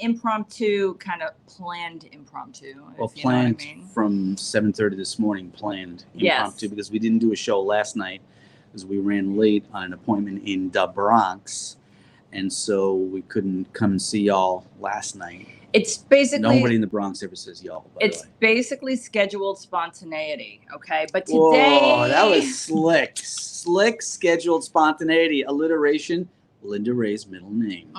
impromptu, kind of planned impromptu. Well, planned from 7:30 this morning, planned impromptu, because we didn't do a show last night because we ran late on an appointment in the Bronx. And so we couldn't come and see y'all last night. It's basically... Nobody in the Bronx ever says y'all, by the way. It's basically scheduled spontaneity, okay? But today... Whoa, that was slick. Slick scheduled spontaneity. Alliteration, Linda Ray's middle name.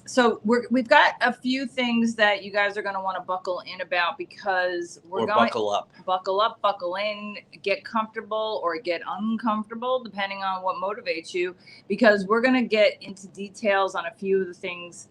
So we've got a few things that you guys are going to want to buckle in about, because we're going... buckle up. Buckle up, buckle in, get comfortable or get uncomfortable, depending on what motivates you, because we're going to get into details on a few of the things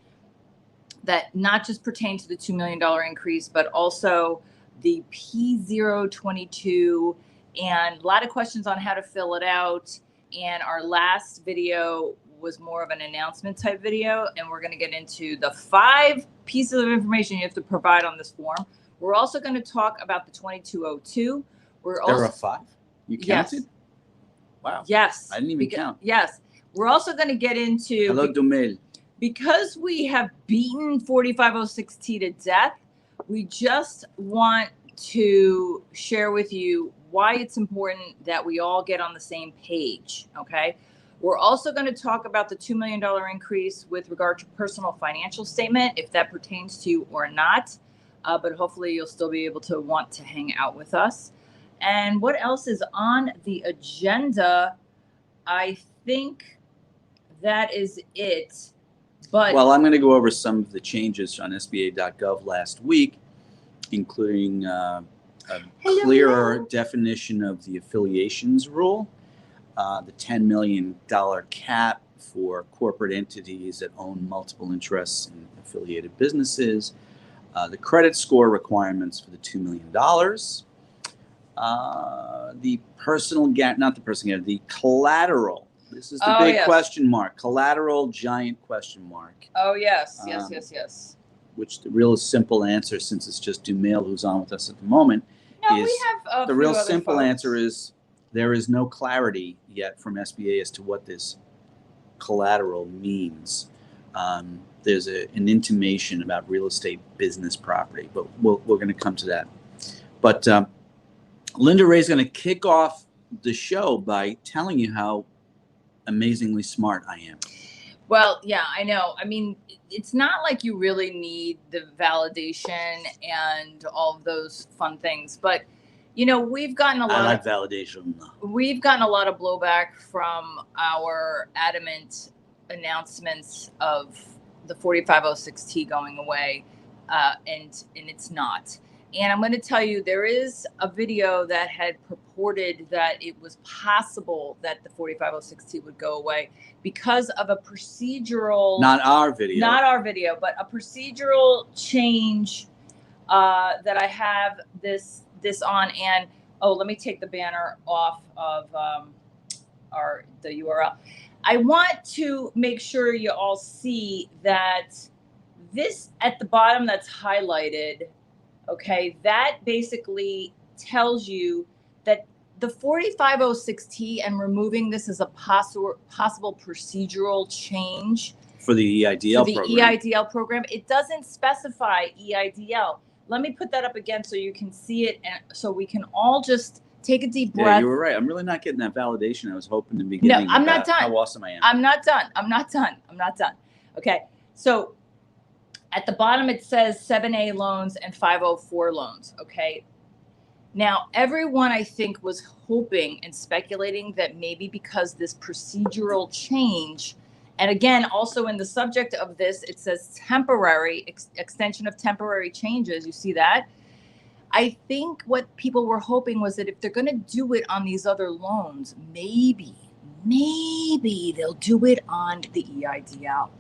that not just pertain to the $2 million increase, but also the P022, and a lot of questions on how to fill it out. And our last video was more of an announcement type video, and we're going to get into the 5 pieces of information you have to provide on this form. We're also going to talk about the 2202. There are 5? You counted? Yes. Wow. Yes. I didn't even count. Yes. We're also going to get into... Hello, Dumel. Because we have beaten 4506T to death, we just want to share with you why it's important that we all get on the same page, okay? We're also going to talk about the $2 million increase with regard to personal financial statement, if that pertains to you or not. But hopefully you'll still be able to want to hang out with us. And what else is on the agenda? I think that is it. But well, I'm going to go over some of the changes on SBA.gov last week, including a clearer definition of the affiliations rule, the $10 million cap for corporate entities that own multiple interests in affiliated businesses, the credit score requirements for the $2 million, the personal not the personal the collateral. This is the big question mark. Collateral, giant question mark. Oh, yes. Yes. Which the real simple answer, since it's just Dumel who's on with us at the moment, no, is we have the real simple answer is there is no clarity yet from SBA as to what this collateral means. There's an intimation about real estate business property, but we're going to come to that. But Linda Ray's going to kick off the show by telling you how amazingly smart I am. Well, yeah, I know. I mean, it's not like you really need the validation and all of those fun things, but you know, we've gotten a lot. I like validation. We've gotten a lot of blowback from our adamant announcements of the 4506T going away, and it's not. And I'm going to tell you, there is a video that had purported that it was possible that the 4506T would go away because of a procedural... Not our video. Not our video, but a procedural change that I have this on. And, oh, let me take the banner off of the URL. I want to make sure you all see that this at the bottom that's highlighted... Okay, that basically tells you that the 4506T and removing this is a possible procedural change for the EIDL program. EIDL program. It doesn't specify EIDL. Let me put that up again so you can see it, and so we can all just take a deep breath. Yeah, you were right. I'm really not getting that validation I was hoping to be getting. No, I'm not done. How awesome I am. I'm not done. Okay, so at the bottom, it says 7A loans and 504 loans, okay? Now, everyone, I think, was hoping and speculating that maybe because this procedural change, and again, also in the subject of this, it says temporary, extension of temporary changes. You see that? I think what people were hoping was that if they're going to do it on these other loans, maybe they'll do it on the EIDL.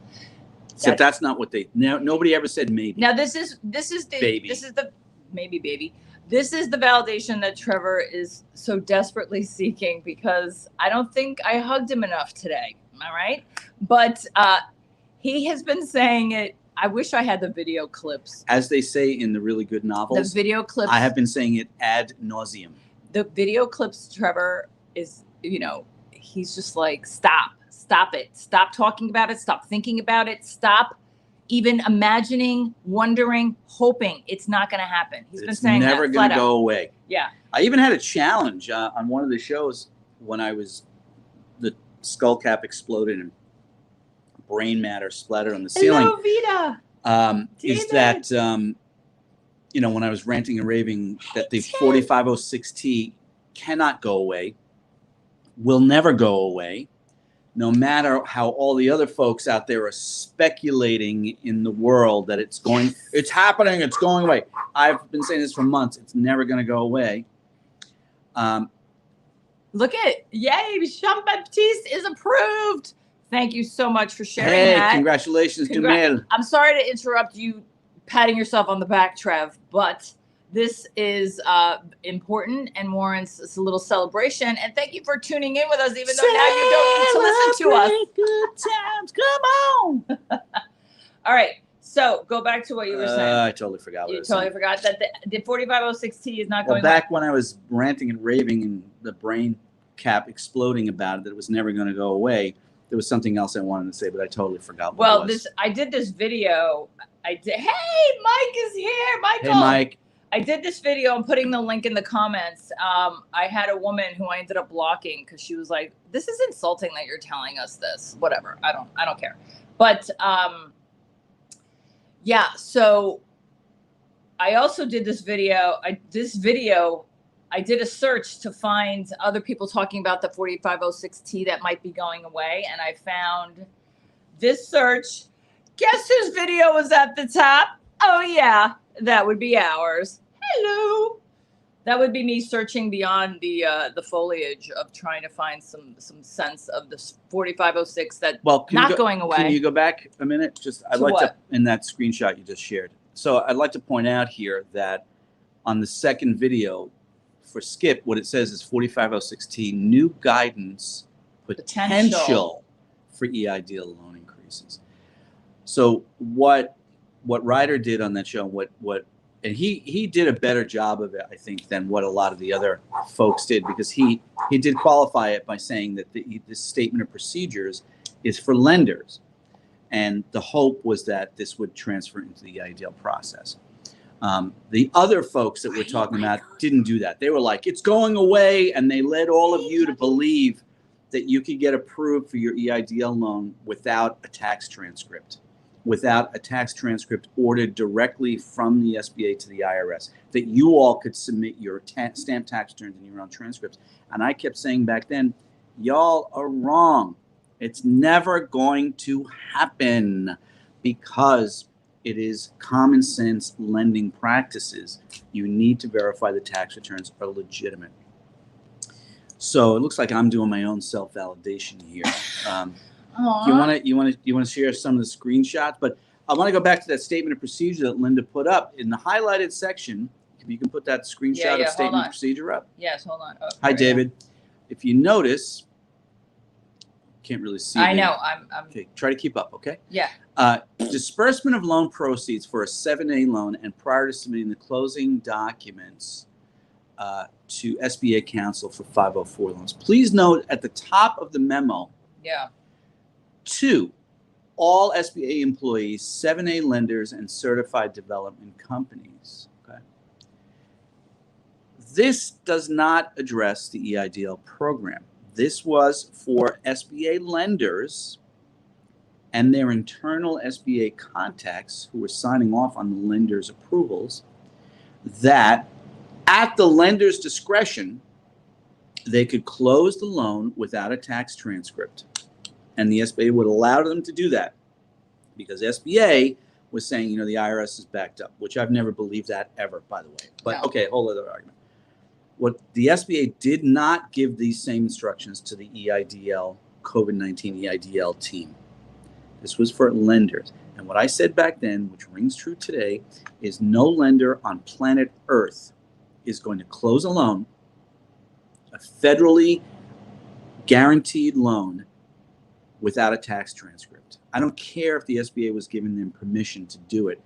Except that's not what nobody ever said maybe. Now this is the baby. This is the maybe baby. This is the validation that Trevor is so desperately seeking, because I don't think I hugged him enough today. Am I right? But he has been saying it. I wish I had the video clips. As they say in the really good novels. The video clips. I have been saying it ad nauseum. The video clips, Trevor is, he's just like, stop it. Stop talking about it. Stop thinking about it. Stop even imagining, wondering, hoping it's not going to happen. He's been It's saying never that going flat to go out. away. Yeah. I even had a challenge on one of the shows when the skull cap exploded and brain matter splattered on the ceiling. Hello, Vita. Is David. that, you know, when I was ranting and raving that the Tim. 4506T cannot go away, will never go away, no matter how all the other folks out there are speculating in the world that it's happening, it's going away. I've been saying this for months. It's never going to go away. Look at, yay, Jean-Baptiste is approved. Thank you so much for sharing that. Hey, congratulations, Dumel. I'm sorry to interrupt you patting yourself on the back, Trev, but this is important and warrants a little celebration. And thank you for tuning in with us, even though now you don't need to listen to us. Good times, come on. All right, so go back to what you were saying. I totally forgot what I You was totally saying. forgot that the 4506T is not Well, going back when I was ranting and raving and the brain cap exploding about it, that it was never going to go away, there was something else I wanted to say, but I totally forgot what it was. I did this video. Hey, Mike is here. Michael. Hey, Mike. I did this video. I'm putting the link in the comments. I had a woman who I ended up blocking because she was like, "This is insulting that you're telling us this." Whatever. I don't care. But yeah. So I also did this video. I did a search to find other people talking about the 4506T that might be going away, and I found this search. Guess whose video was at the top? Oh yeah, that would be ours. Hello. That would be me searching beyond the foliage of trying to find some sense of this 4506 that going away. Can you go back a minute? I'd like what? to in that screenshot you just shared. So I'd like to point out here that on the second video for Skip, what it says is 4506T new guidance potential for EIDL loan increases. So what Ryder did on that show, and he did a better job of it, I think, than what a lot of the other folks did, because he did qualify it by saying that this statement of procedures is for lenders, and the hope was that this would transfer into the EIDL process. The other folks that we're talking about didn't do that. They were like, it's going away, and they led all of you to believe that you could get approved for your EIDL loan without a tax transcript. Without a tax transcript ordered directly from the SBA to the IRS, that you all could submit your stamp tax returns and your own transcripts. And I kept saying back then, y'all are wrong. It's never going to happen because it is common sense lending practices. You need to verify the tax returns are legitimate. So it looks like I'm doing my own self-validation here. You want to share some of the screenshots, but I want to go back to that statement of procedure that Linda put up in the highlighted section. If you can put that screenshot of statement of procedure up. Yes, hold on. Oh, hi, David. If you notice, can't really see. I know. I'm okay. Try to keep up. Okay. Yeah. Disbursement of loan proceeds for a 7A loan and prior to submitting the closing documents to SBA counsel for 504 loans. Please note at the top of the memo. Yeah. 2, all SBA employees, 7A lenders, and certified development companies. Okay. This does not address the EIDL program. This was for SBA lenders and their internal SBA contacts who were signing off on the lender's approvals, that at the lender's discretion, they could close the loan without a tax transcript. And the SBA would allow them to do that because SBA was saying, you know, the IRS is backed up, which I've never believed that ever, by the way. But no. Okay, whole other argument. What the SBA did not give these same instructions to the EIDL, COVID-19 EIDL team. This was for lenders. And what I said back then, which rings true today, is no lender on planet Earth is going to close a loan, a federally guaranteed loan, without a tax transcript. I don't care if the SBA was giving them permission to do it.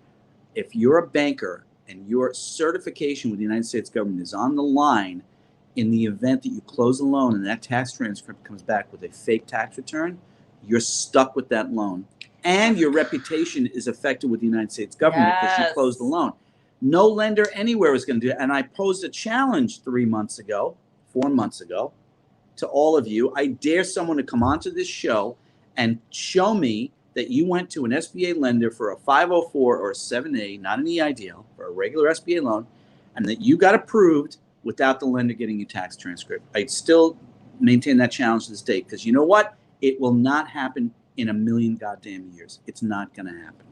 If you're a banker and your certification with the United States government is on the line in the event that you close a loan and that tax transcript comes back with a fake tax return, you're stuck with that loan. and your reputation is affected with the United States government because you Yes. closed the loan. No lender anywhere is going to do it. And I posed a challenge 4 months ago, to all of you. I dare someone to come onto this show and show me that you went to an SBA lender for a 504 or a 7A, not an EIDL, for a regular SBA loan, and that you got approved without the lender getting your tax transcript. I still maintain that challenge to this day because you know what? It will not happen in a million goddamn years. It's not going to happen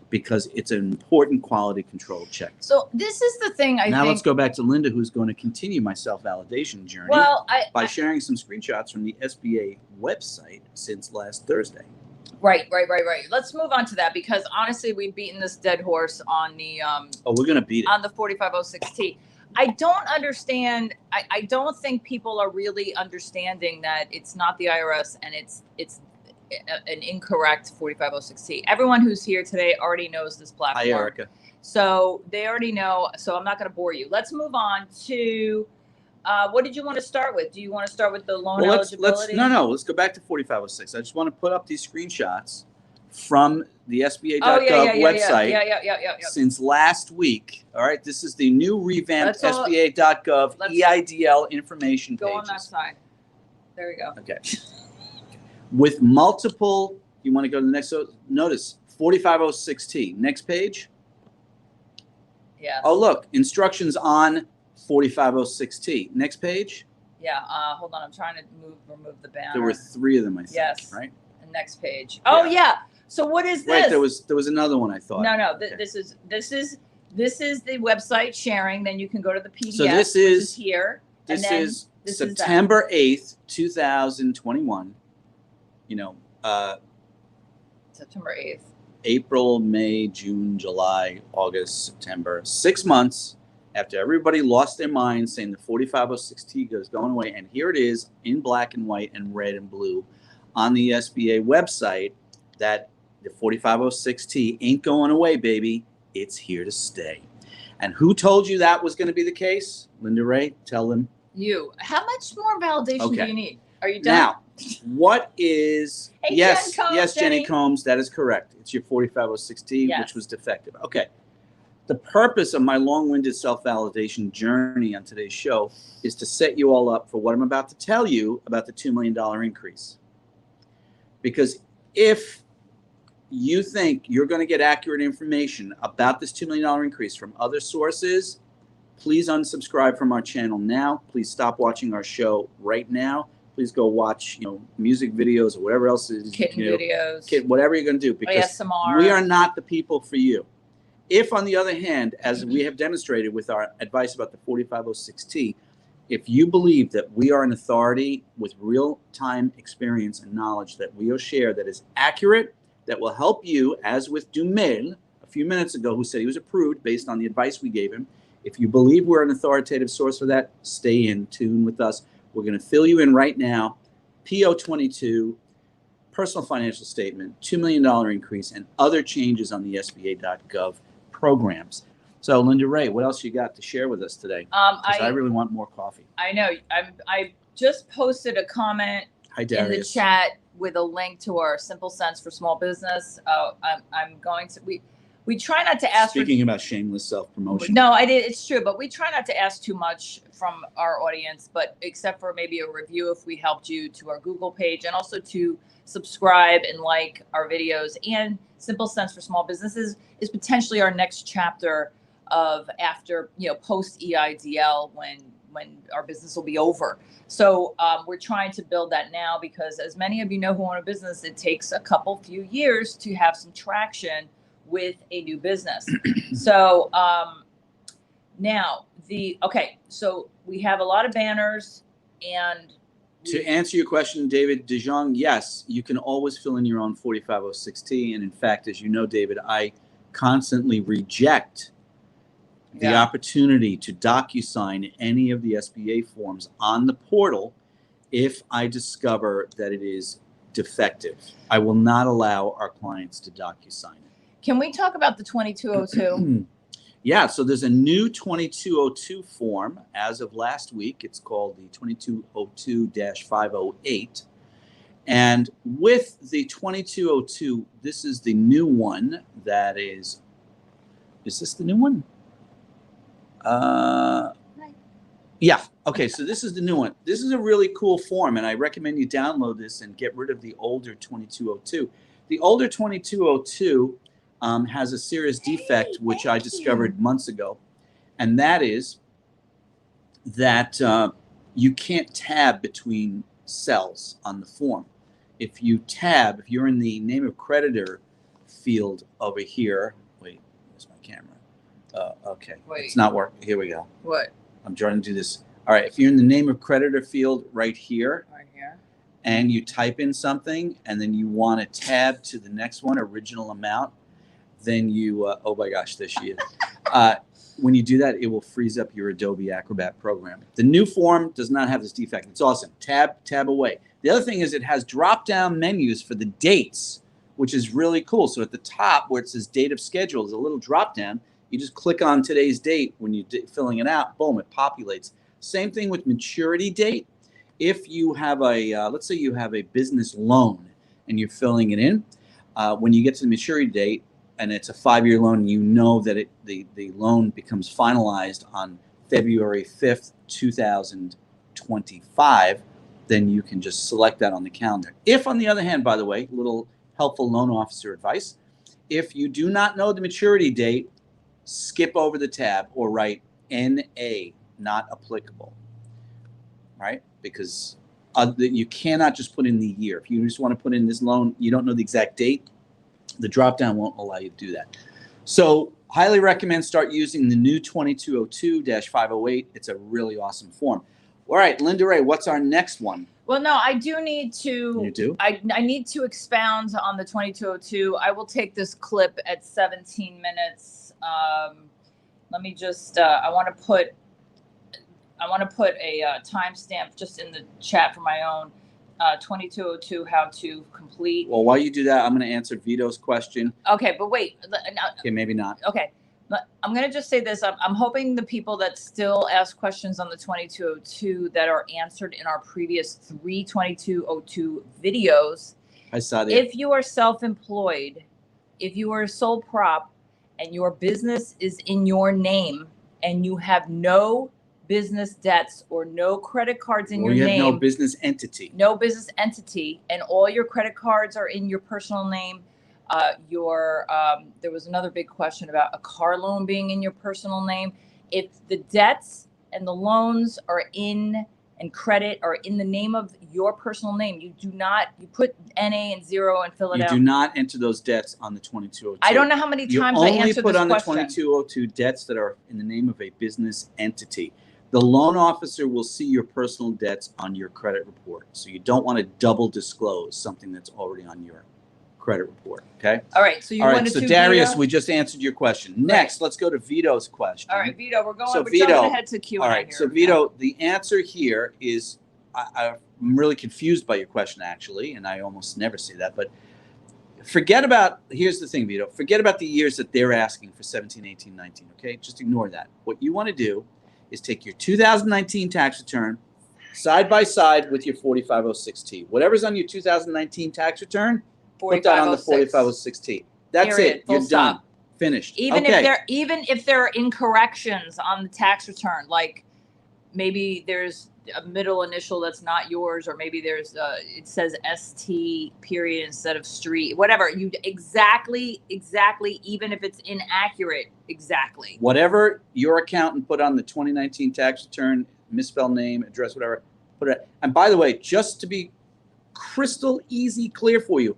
because it's an important quality control check. So this is the thing I Now think. let's go back to Linda, who's going to continue my self-validation journey by sharing some screenshots from the SBA website since last Thursday. Right. Let's move on to that because honestly, we've beaten this dead horse on the we're going to beat it on the 4506T. I don't understand. I don't think people are really understanding that it's not the IRS and it's an incorrect 4506T. Everyone who's here today already knows this platform. Hi, Erica. So they already know. So I'm not going to bore you. Let's move on to what did you want to start with? Do you want to start with the loan eligibility? Let's go back to 4506. I just want to put up these screenshots from the SBA.gov website since last week. All right, this is the new revamped SBA.gov EIDL information pages. Go on that side. There we go. Okay. With multiple, you want to go to the next, notice 4506T. Next page. Yeah. Oh, look, instructions on 4506T. Next page. Yeah, hold on. I'm trying to remove the banner. There were 3 of them, I think. Yes. Right? The next page. Oh, yeah. So what is this? Wait, there was another one I thought. No. Okay. This is the website sharing. Then you can go to the PDF. So this is here. This is September 8th, 2021. September 8th. April, May, June, July, August, September. 6 months after everybody lost their minds saying the 4506T is going away. And here it is in black and white and red and blue on the SBA website that the 4506T ain't going away, baby. It's here to stay. And who told you that was going to be the case? Linda Ray, tell them. You. How much more validation do you need? Are you done? Now, what is... Hey, yes, Jen Combs, yes, Jenny Combs, that is correct. It's your 4506T, Yes. which was defective. Okay. The purpose of my long-winded self-validation journey on today's show is to set you all up for what I'm about to tell you about the $2 million increase. Because if you think you're going to get accurate information about this $2 million increase from other sources, please unsubscribe from our channel now. Please stop watching our show right now. Please go watch, music videos or whatever else it is. Kitten videos. Whatever you're going to do, because ASMR. we are not the people for you. If, on the other hand, as we have demonstrated with our advice about the 4506T, if you believe that we are an authority with real-time experience and knowledge that we'll share that is accurate, that will help you, as with Dumel a few minutes ago, who said he was approved based on the advice we gave him, if you believe we're an authoritative source for that, stay in tune with us. We're going to fill you in right now. PO22, personal financial statement, $2 million increase, and other changes on the SBA.gov programs. So, Linda Ray, what else you got to share with us today? I really want more coffee. I know. I just posted a comment Hi, in Darius. the chat with a link to our Simple Sense for Small Business. I'm going to we try not to ask. Speaking about shameless self-promotion. No, it's true, but we try not to ask too much from our audience, but except for maybe a review if we helped you, to our Google page, and also to subscribe and like our videos. And Simple Sense for Small Businesses is potentially our next chapter of after, post EIDL, when our business will be over. So we're trying to build that now, because as many of you know who own a business, it takes a few years to have some traction with a new business. So so we have a lot of banners. And to answer your question, David DeJong, yes, you can always fill in your own 4506T. And in fact, as you know, David, I constantly reject the opportunity to DocuSign any of the SBA forms on the portal if I discover that it is defective. I will not allow our clients to DocuSign it. Can we talk about the 2202? Yeah, so there's a new 2202 form as of last week. It's called the 2202-508. And with the 2202, this is the new one that is this the new one? Yeah. Okay, so this is the new one. This is a really cool form, and I recommend you download this and get rid of the older 2202. The older 2202 has a serious defect, which I discovered months ago, and that is that you can't tab between cells on the form. If you tab, if you're in the name of creditor field over here, wait, where's my camera? Okay, Wait. It's not working. Here we go. What? I'm trying to do this. All right, if you're in the name of creditor field right here, and you type in something, and then you want to tab to the next one, original amount, then you, oh my gosh, there she is. When you do that, it will freeze up your Adobe Acrobat program. The new form does not have this defect. It's awesome. Tab away. The other thing is it has drop-down menus for the dates, which is really cool. So at the top where it says date of schedule, there's a little drop-down. You just click on today's date when you're filling it out. Boom, it populates. Same thing with maturity date. If you have a, let's say you have a business loan and you're filling it in, when you get to the maturity date and it's a 5-year loan, you know that the loan becomes finalized on February 5th, 2025, then you can just select that on the calendar. If, on the other hand, by the way, little helpful loan officer advice, if you do not know the maturity date, skip over the tab or write NA, not applicable, right? Because you cannot just put in the year. If you just want to put in this loan, you don't know the exact date, the drop-down won't allow you to do that. So highly recommend start using the new 2202-508. It's a really awesome form. All right, Linda Ray, what's our next one? Well, no, I do need to. You do? I need to expound on the 2202. I will take this clip at 17 minutes. Let me just. I want to put a timestamp just in the chat for my own 2202 how to complete. Well, while you do that, I'm going to answer Vito's question. Okay, but wait. Okay, maybe not. Okay. I'm going to just say this. I'm hoping the people that still ask questions on the 2202 that are answered in our previous 3 2202 videos. I saw that. If you are self-employed, if you are a sole prop and your business is in your name and you have no business debts or no credit cards in your you have name. no business entity. No business entity, and all your credit cards are in your personal name. There was another big question about a car loan being in your personal name. If the debts and the loans are in and credit are in the name of your personal name, you put NA and 0 and fill it out. You do not enter those debts on the 2202. I don't know how many times I answered this question. You only put on the 2202 debts that are in the name of a business entity. The loan officer will see your personal debts on your credit report. So you don't want to double disclose something that's already on your credit report. Okay. All right. So so Darius, we just answered your question. Next, let's go to Vito's question. All right, Vito, we're jumping ahead to Q&A. All right. Here. So Vito, the answer here is I'm really confused by your question actually, and I almost never say that, but forget about, here's the thing, Vito, forget about the years that they're asking for 17, 18, 19. Okay. Just ignore that. What you want to do is take your 2019 tax return side by side with your 4506T. Whatever's on your 2019 tax return, put that on the 4506T. That's it. You're done. Finished. Even if there are incorrections on the tax return, like maybe there's a middle initial that's not yours, or maybe there's it says ST period instead of street, whatever, you exactly, even if it's inaccurate, exactly. Whatever your accountant put on the 2019 tax return, misspelled name, address, whatever, put it. And by the way, just to be crystal easy, clear for you,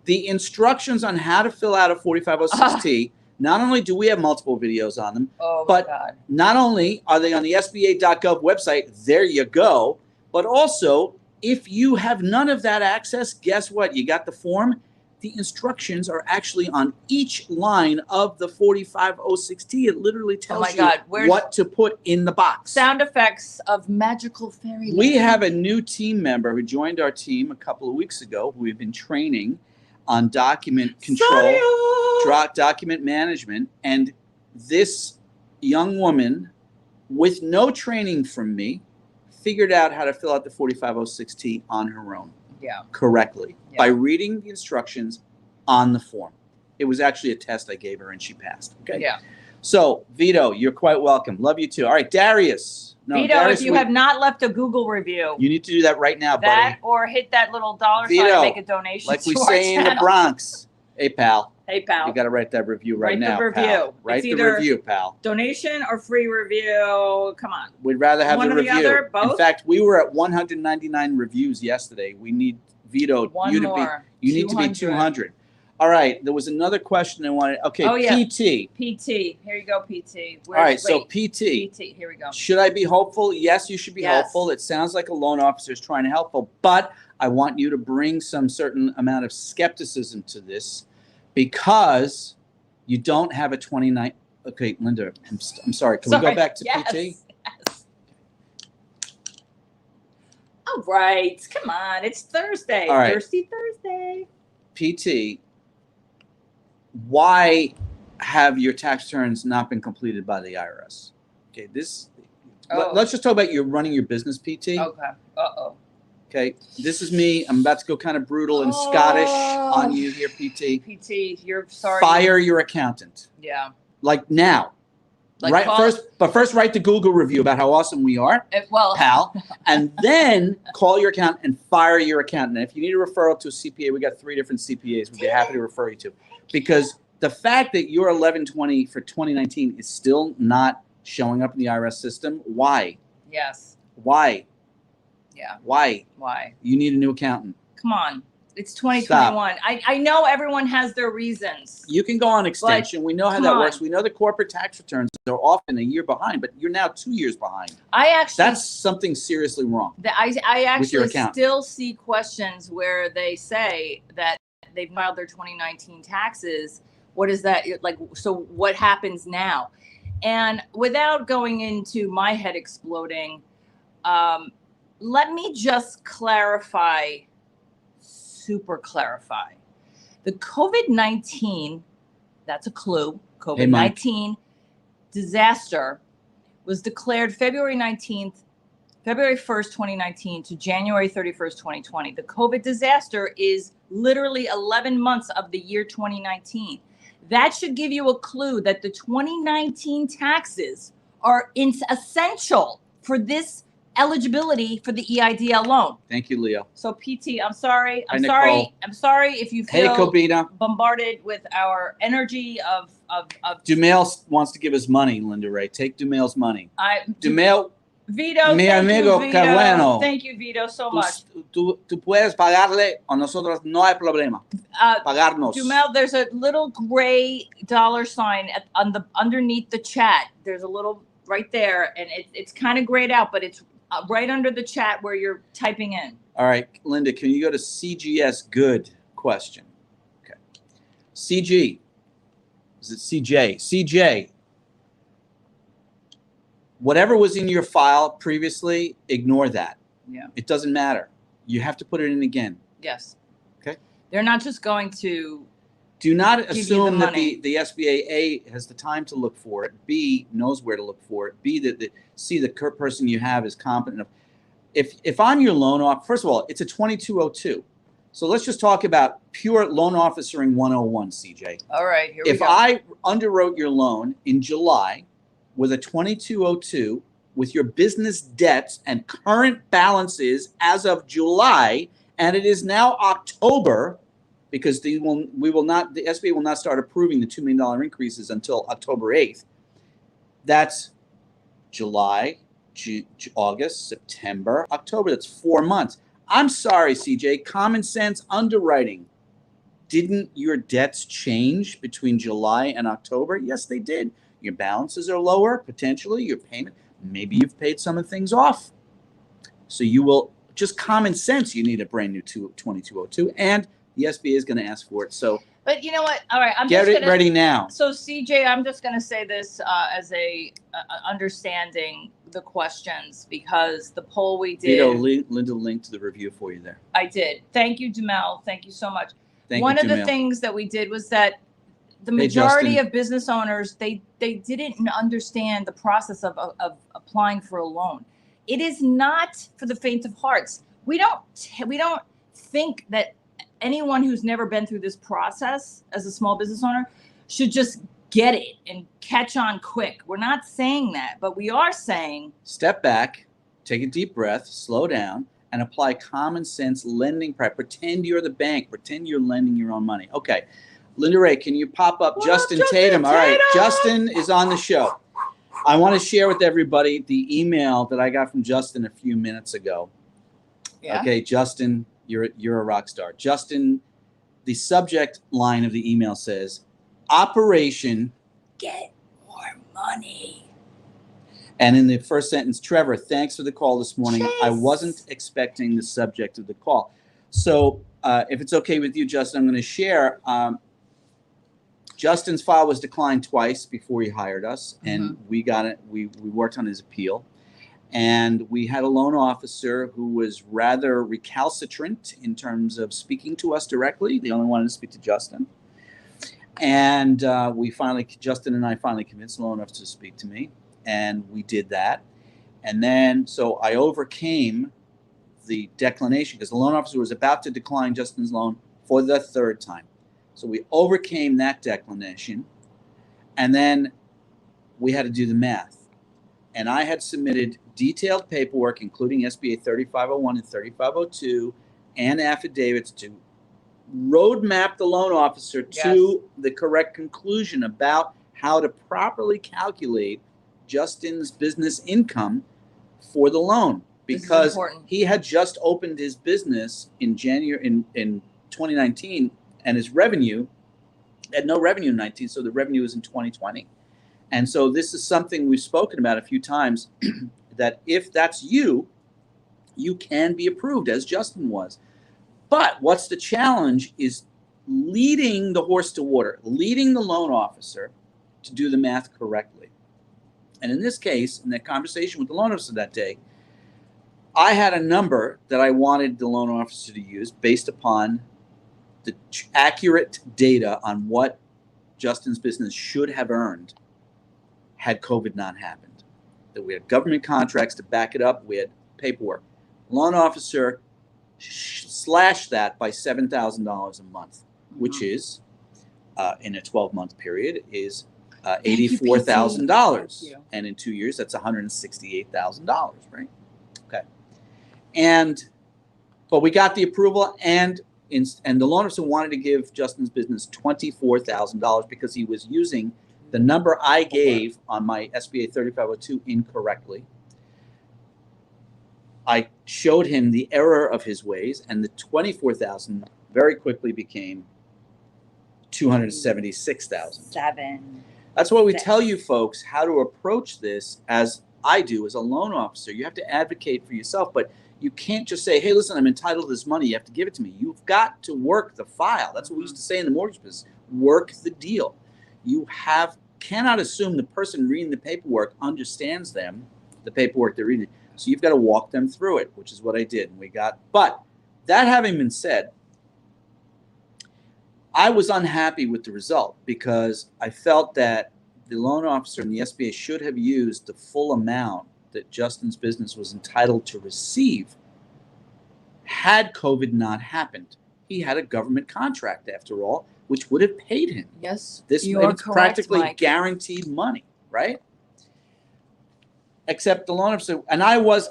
the instructions on how to fill out a 4506T, not only do we have multiple videos on them, but not only are they on the SBA.gov website, there you go, but also if you have none of that access, guess what? You got the form. The instructions are actually on each line of the 4506T. It literally tells you what to put in the box. Sound effects of magical fairyland. We have a new team member who joined our team a couple of weeks ago who we've been training on document control, document management, and this young woman, with no training from me, figured out how to fill out the 4506T on her own. Yeah. correctly Yeah. by reading the instructions on the form. It was actually a test I gave her and she passed. Okay. Yeah. So Vito, you're quite welcome. Love you too. All right, Darius. No, Vito, Darius, if you have not left a Google review, you need to do that right now, that buddy. or hit that little dollar Vito, sign and make a donation like we to our say in the channel. Bronx. Hey, pal. Hey, pal. You got to write that review right Write now, the review. pal. Write It's the either review, pal. donation or free review. Come on. We'd rather have One the or the review. other, both? In fact, we were at 199 reviews yesterday. We need Vito One you more. to be. You need to be 200. All right. There was another question I wanted. Okay. Oh, yeah. PT. PT. Here you go, PT. All right. So PT. PT. Here we go. Should I be hopeful? Yes, you should be Yes. hopeful. It sounds like a loan officer is trying to help, but I want you to bring some certain amount of skepticism to this because you don't have a 29. Okay, Linda, I'm sorry. Can we go back to PT? Yes. All right. Come on. It's Thursday. All right. Thirsty Thursday. PT, why have your tax returns not been completed by the IRS? Okay, let's just talk about you running your business, PT. Okay. Uh-oh. Okay, this is me. I'm about to go kind of brutal and Scottish on you here, PT. PT, you're sorry. Fire your accountant. Yeah. Like now. Like right first write the Google review about how awesome we are, pal, and then call your accountant and fire your accountant. And if you need a referral to a CPA, we got 3 different CPAs we'd be happy to refer you to. Because the fact that your 1120 for 2019 is still not showing up in the IRS system, why? Yes. Why? Yeah. Why? Why? You need a new accountant. Come on. It's 2021. I know everyone has their reasons. You can go on extension. We know how that works. We know the corporate tax returns are often a year behind, but you're now 2 years behind. That's something seriously wrong. I actually still see questions where they say that they've filed their 2019 taxes. What is that like? So what happens now? And without going into my head exploding, let me just clarify. Super clarify. The COVID-19, that's a clue, COVID-19 disaster was declared February 1st, 2019 to January 31st, 2020. The COVID disaster is literally 11 months of the year 2019. That should give you a clue that the 2019 taxes are essential for this eligibility for the EIDL loan. Thank you, Leo. So PT, I'm sorry. I'm sorry if you feel bombarded with our energy of Dumail wants to give us money, Linda Ray. Take Dumail's money. Dumail. Vito, mi amigo, qué bueno. Thank you, Vito, so much. Tú puedes pagarle a nosotros, no hay problema. Pagarnos. Dumail, there's a little gray dollar sign underneath the chat. There's a little right there, and it's kind of grayed out, but it's right under the chat where you're typing in. All right, Linda, can you go to CGS good question? Okay. CG. Is it CJ? CJ. Whatever was in your file previously, ignore that. Yeah. It doesn't matter. You have to put it in again. Yes. Okay. They're not just going to do not assume that the SBA, A, has the time to look for it, B, knows where to look for it, B, that C, the person you have is competent enough. If I'm your loan officer, first of all, it's a 2202. So let's just talk about pure loan officering 101, CJ. All right, here we go. If I underwrote your loan in July with a 2202 with your business debts and current balances as of July, and it is now October, because the SBA will not start approving the $2 million increases until October 8th. That's July, August, September, October. That's 4 months. I'm sorry, CJ, common sense underwriting. Didn't your debts change between July and October? Yes, they did. Your balances are lower, potentially, your payment. Maybe you've paid some of things off. So you will, just common sense, you need a brand new 2202, and the SBA is going to ask for it. So, but you know what? All right, get it ready now. So CJ, I'm just going to say this as a understanding the questions, because the poll we did. Vito, Linda linked the review for you there. I did. Thank you, Dumail. Thank you so much. One of the things that we did was that the majority of business owners, they didn't understand the process of applying for a loan. It is not for the faint of hearts. We don't think that anyone who's never been through this process as a small business owner should just get it and catch on quick. We're not saying that, but we are saying step back, take a deep breath, slow down, and apply common sense lending practice. Pretend you're the bank. Pretend you're lending your own money. Okay. Linda Ray, can you pop up Justin Tatum? All right. Justin is on the show. I want to share with everybody the email that I got from Justin a few minutes ago. Yeah. Okay, Justin, you're a rock star. Justin, the subject line of the email says, Operation Get More Money. And in the first sentence, Trevor, thanks for the call this morning. Chase. I wasn't expecting the subject of the call. So if it's okay with you, Justin, I'm going to share. Justin's file was declined twice before he hired us, and we got it. We worked on his appeal, and we had a loan officer who was rather recalcitrant in terms of speaking to us directly. They only wanted to speak to Justin, and Justin and I finally convinced the loan officer to speak to me, and we did that. And then, so I overcame the declination because the loan officer was about to decline Justin's loan for the third time. So we overcame that declination, and then we had to do the math. And I had submitted detailed paperwork, including SBA 3501 and 3502, and affidavits to roadmap the loan officer to the correct conclusion about how to properly calculate Justin's business income for the loan, because he had just opened his business in January in 2019. And his revenue had no revenue in 19, so the revenue was in 2020. And so this is something we've spoken about a few times, that if that's you can be approved, as Justin was. But what's the challenge is leading the horse to water, leading the loan officer to do the math correctly. And in this case, in that conversation with the loan officer that day, I had a number that I wanted the loan officer to use based upon the accurate data on what Justin's business should have earned had COVID not happened. That we had government contracts to back it up. We had paperwork. Loan officer slashed that by $7,000 a month, which is, in a 12-month period, is $84,000. And in 2 years, that's $168,000, right? Okay. But we got the approval, and the loan officer wanted to give Justin's business $24,000 because he was using the number I gave on my SBA 3502 incorrectly. I showed him the error of his ways, and the $24,000 very quickly became $276,000. That's why we tell you folks how to approach this, as I do as a loan officer. You have to advocate for yourself, but you can't just say, hey, listen, I'm entitled to this money. You have to give it to me. You've got to work the file. That's what we used to say in the mortgage business. Work the deal. You cannot assume the person reading the paperwork understands the paperwork they're reading. So you've got to walk them through it, which is what I did. But that having been said, I was unhappy with the result because I felt that the loan officer and the SBA should have used the full amount that Justin's business was entitled to receive had COVID not happened. He had a government contract, after all, which would have paid him. Yes, this was practically guaranteed money, right? Except the loan officer, and I was.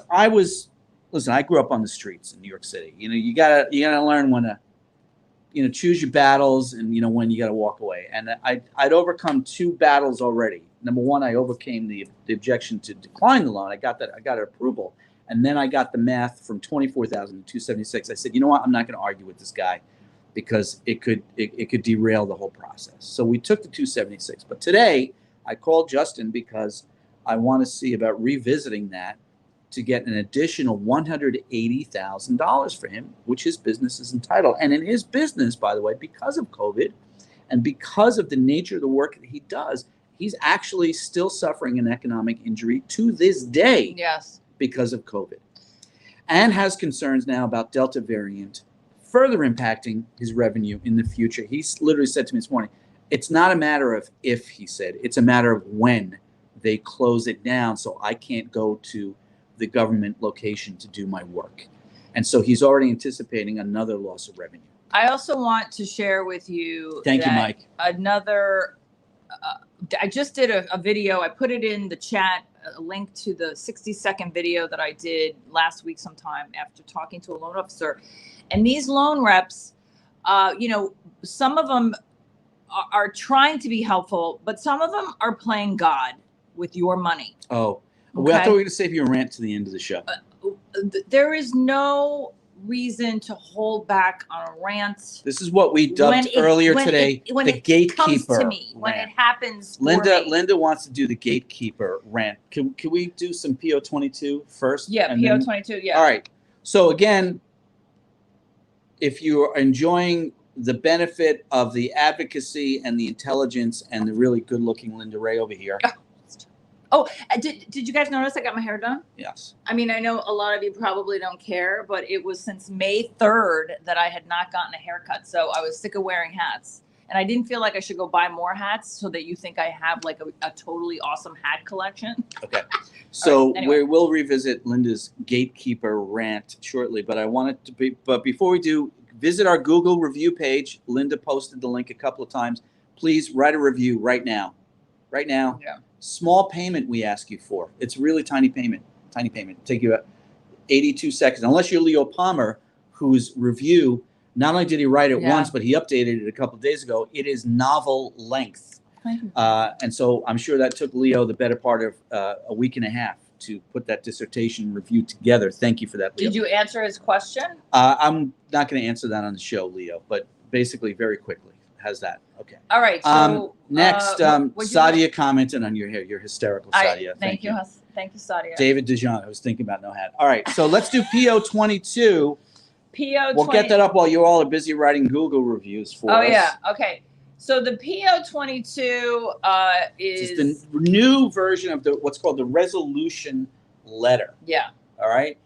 Listen, I grew up on the streets in New York City. You gotta learn when to, choose your battles, and when you gotta walk away. And I'd overcome two battles already. Number one, I overcame the objection to decline the loan. I got approval, and then I got the math from $24,000 to $276,000. I said, you know what? I'm not going to argue with this guy because it could derail the whole process. So we took the $276,000. But today I called Justin because I want to see about revisiting that to get an additional $180,000 for him, which his business is entitled. And in his business, by the way, because of COVID and because of the nature of the work that he does, he's actually still suffering an economic injury to this day. Yes. Because of COVID, and has concerns now about Delta variant further impacting his revenue in the future. He's literally said to me this morning, it's not a matter of if, he said, it's a matter of when they close it down so I can't go to the government location to do my work. And so he's already anticipating another loss of revenue. I also want to share with you. Thank you, Mike. Another, I just did a video. I put it in the chat, a link to the 60-second video that I did last week sometime after talking to a loan officer. And these loan reps, you know, some of them are trying to be helpful, but some of them are playing God with your money. Oh, well, I thought we were going to save your rant to the end of the show. There is no reason to hold back on a rant. This is what we dubbed earlier today, the gatekeeper comes to me, when it happens for Linda, me. Linda wants to do the gatekeeper rant. Can we do some PO22 first? Yeah, PO22, yeah. All right. So again, if you are enjoying the benefit of the advocacy and the intelligence and the really good-looking Linda Ray over here. Oh, did you guys notice I got my hair done? Yes. I mean, I know a lot of you probably don't care, but it was since May 3rd that I had not gotten a haircut. So I was sick of wearing hats. And I didn't feel like I should go buy more hats so that you think I have like a totally awesome hat collection. Okay. So right, anyway. we will revisit Linda's gatekeeper rant shortly, but I wanted to be, but before we do, visit our Google review page. Linda posted the link a couple of times. Please write a review right now. Right now. Yeah. Small payment we ask you for. It's really tiny payment. Tiny payment. Take you 82 seconds. Unless you're Leo Palmer, whose review, not only did he write it once, but he updated it a couple of days ago. It is novel length. And so I'm sure that took Leo the better part of a week and a half to put that dissertation review together. Thank you for that, Leo. Did you answer his question? I'm not going to answer that on the show, Leo, but basically very quickly. How's that? Okay. All right. So next, Sadia commented on your hair. You're hysterical, Sadia. Thank you. Thank you, Sadia. David DeJean. I was thinking about no hat. All right. So let's do PO22. PO20. We'll get that up while you all are busy writing Google reviews for us. Oh, yeah. Okay. So the PO22 is the new version of what's called the resolution letter. Yeah. All right.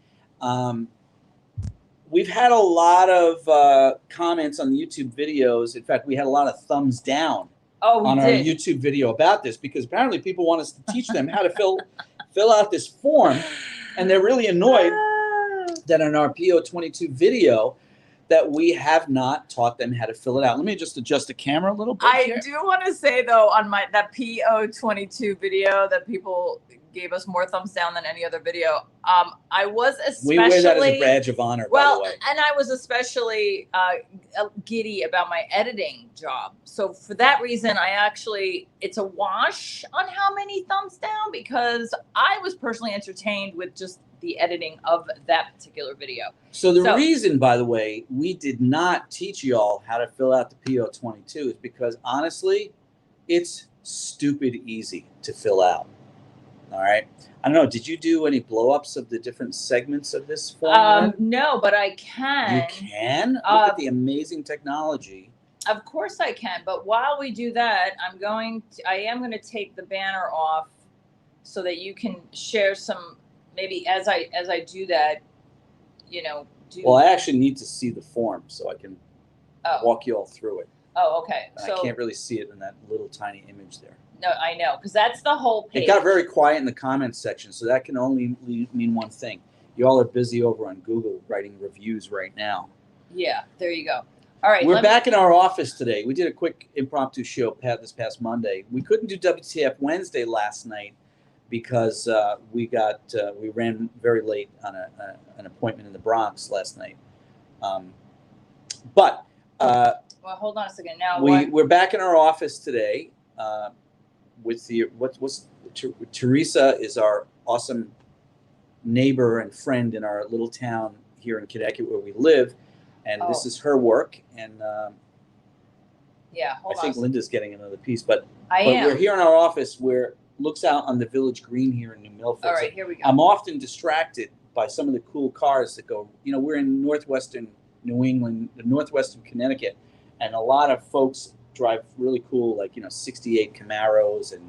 We've had a lot of comments on the YouTube videos. In fact, we had a lot of thumbs down on our YouTube video about this because apparently people want us to teach them how to fill out this form, and they're really annoyed that in our PO22 video that we have not taught them how to fill it out. Let me just adjust the camera a little bit. I do want to say though, on that PO22 video that people gave us more thumbs down than any other video. I was especially— We wear that as a badge of honor, by the way. And I was especially giddy about my editing job. So for that reason, it's a wash on how many thumbs down because I was personally entertained with just the editing of that particular video. So the reason, by the way, we did not teach y'all how to fill out the PO22 is because honestly, it's stupid easy to fill out. All right. I don't know. Did you do any blow-ups of the different segments of this form? No, but I can. You can? Look at the amazing technology. Of course I can. but while we do that, I am going to take the banner off so that you can share some. Maybe as I do that, Well, I actually need to see the form so I can walk you all through it. Oh, okay. So I can't really see it in that little tiny image there. No, I know, because that's the whole page. It got very quiet in the comments section, so that can only mean one thing. You all are busy over on Google writing reviews right now. Yeah, there you go. All right. We're back in our office today. We did a quick impromptu show this past Monday. We couldn't do WTF Wednesday last night because we ran very late on an appointment in the Bronx last night. Well, hold on a second. Now we're back in our office today. With Teresa is our awesome neighbor and friend in our little town here in Connecticut where we live, and this is her work. And I think Linda's getting another piece, but we're here in our office where it looks out on the village green here in New Milford. All right, here we go. I'm often distracted by some of the cool cars that go. We're in northwestern New England, northwestern Connecticut, and a lot of folks drive really cool, 68 Camaros and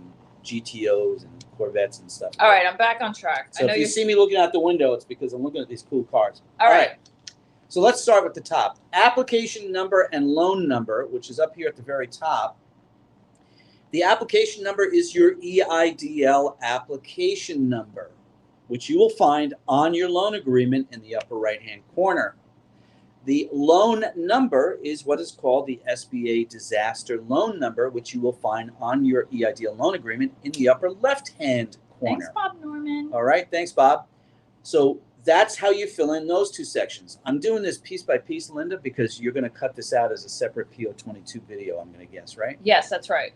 GTOs and Corvettes and stuff. All right, I'm back on track. So if you see me looking out the window, it's because I'm looking at these cool cars. All right. So let's start with the top. Application number and loan number, which is up here at the very top. The application number is your EIDL application number. which you will find on your loan agreement in the upper right-hand corner. The loan number is what is called the SBA disaster loan number, which you will find on your EIDL loan agreement in the upper left-hand corner. Thanks, Bob Norman. All right, thanks, Bob. So that's how you fill in those two sections. I'm doing this piece by piece, Linda, because you're going to cut this out as a separate PO22 video, I'm going to guess, right? Yes, that's right.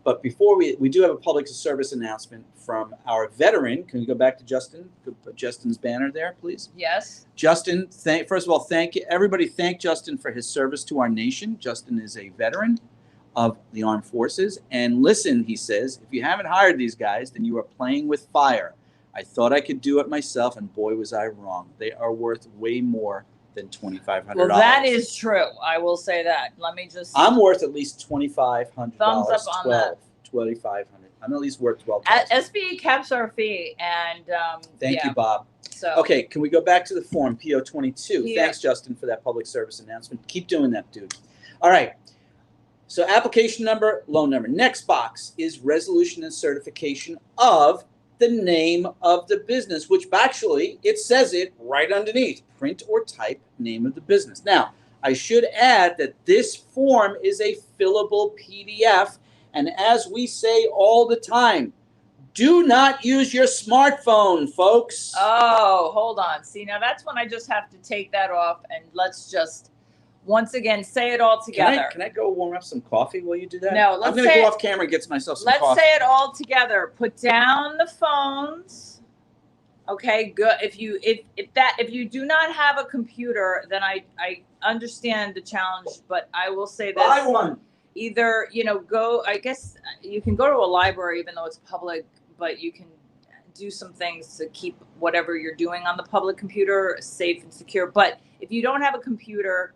But before we do have a public service announcement from our veteran. Can we go back to Justin? Put Justin's banner there, please. Yes. Justin, first of all, thank you. Everybody thank Justin for his service to our nation. Justin is a veteran of the armed forces. And listen, he says, if you haven't hired these guys, then you are playing with fire. I thought I could do it myself, and boy, was I wrong. They are worth way more than $2,500. Well, that is true. I will say that. Let me just. I'm worth at least $2,500. Thumbs up on that. $2,500. I'm at least worth $12,000. SBA caps our fee, and Thank you, Bob. So okay, can we go back to the form PO22? Yeah. Thanks, Justin, for that public service announcement. Keep doing that, dude. All right. So application number, loan number. Next box is resolution and certification of the name of the business, which actually, it says it right underneath, print or type name of the business. Now, I should add that this form is a fillable PDF, and as we say all the time, do not use your smartphone, folks. Oh, hold on. See, now that's when I just have to take that off, and let's just once again say it all together. Can I go warm up some coffee while you do that? No, let's I'm going to say go it- off camera and get myself some Let's coffee. say it all together. Put down the phones. Okay, good. If you do not have a computer, then I understand the challenge, but I will say this. Buy one. Either, go, I guess you can go to a library even though it's public, but you can do some things to keep whatever you're doing on the public computer safe and secure. But if you don't have a computer,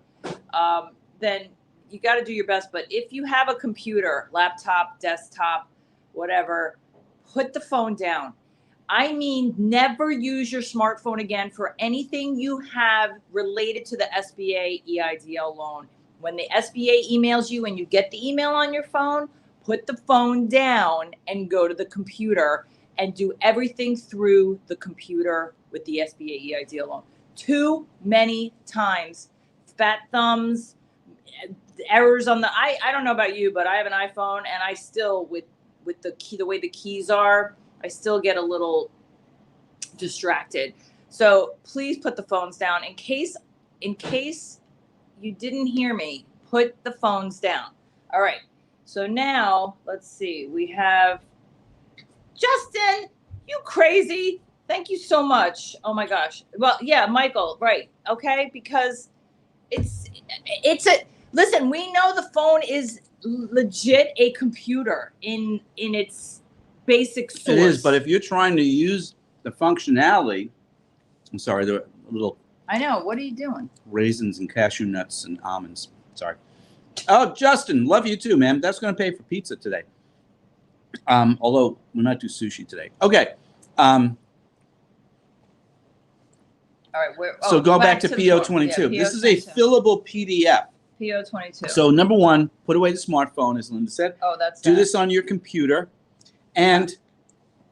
then you got to do your best. But if you have a computer, laptop, desktop, whatever, put the phone down. I mean, never use your smartphone again for anything you have related to the SBA EIDL loan. When the SBA emails you and you get the email on your phone, put the phone down and go to the computer and do everything through the computer with the SBA EIDL loan. Too many times, fat thumbs, errors on the, I don't know about you, but I have an iPhone and I still, with the key, the way the keys are, I still get a little distracted. So please put the phones down. In case you didn't hear me, put the phones down. All right. So now let's see. We have Justin, you crazy. Thank you so much. Oh my gosh. Well, yeah, Michael, right. Okay. Because listen, we know the phone is legit a computer in its basic source. It is, but if you're trying to use the functionality, I'm sorry, there are little I know. What are you doing? raisins and cashew nuts and almonds. Sorry. Oh, Justin, love you too, man. That's going to pay for pizza today. Although we might do sushi today. Okay. All right. So go back to the PO22. form. This is a fillable PDF. PO22. So number one, put away the smartphone, as Linda said. Oh, that's Do that. this on your computer. And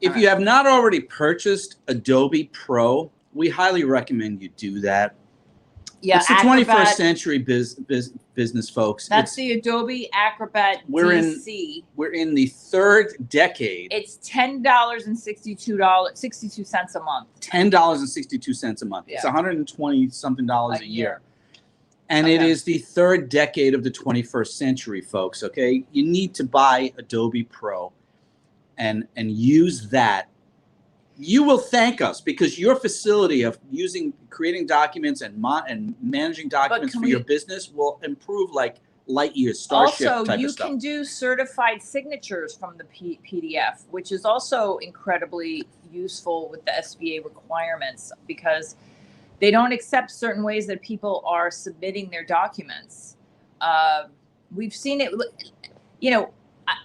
if All you have not already purchased Adobe Pro, we highly recommend you do that. Yeah, it's the Acrobat. 21st century business, folks. That's It's, the Adobe Acrobat We're in- DC. we're in the third decade. It's $10.62 a month. $10.62 a month. It's Yeah. $120 something a year. And it Okay. is the third decade of the 21st century, folks. Okay, you need to buy Adobe Pro and use that. You will thank us because your facility of creating documents and managing documents can for your we- business will improve like light years, Starship Also, type you of stuff. can do certified signatures from the PDF, which is also incredibly useful with the SBA requirements because they don't accept certain ways that people are submitting their documents. We've seen it,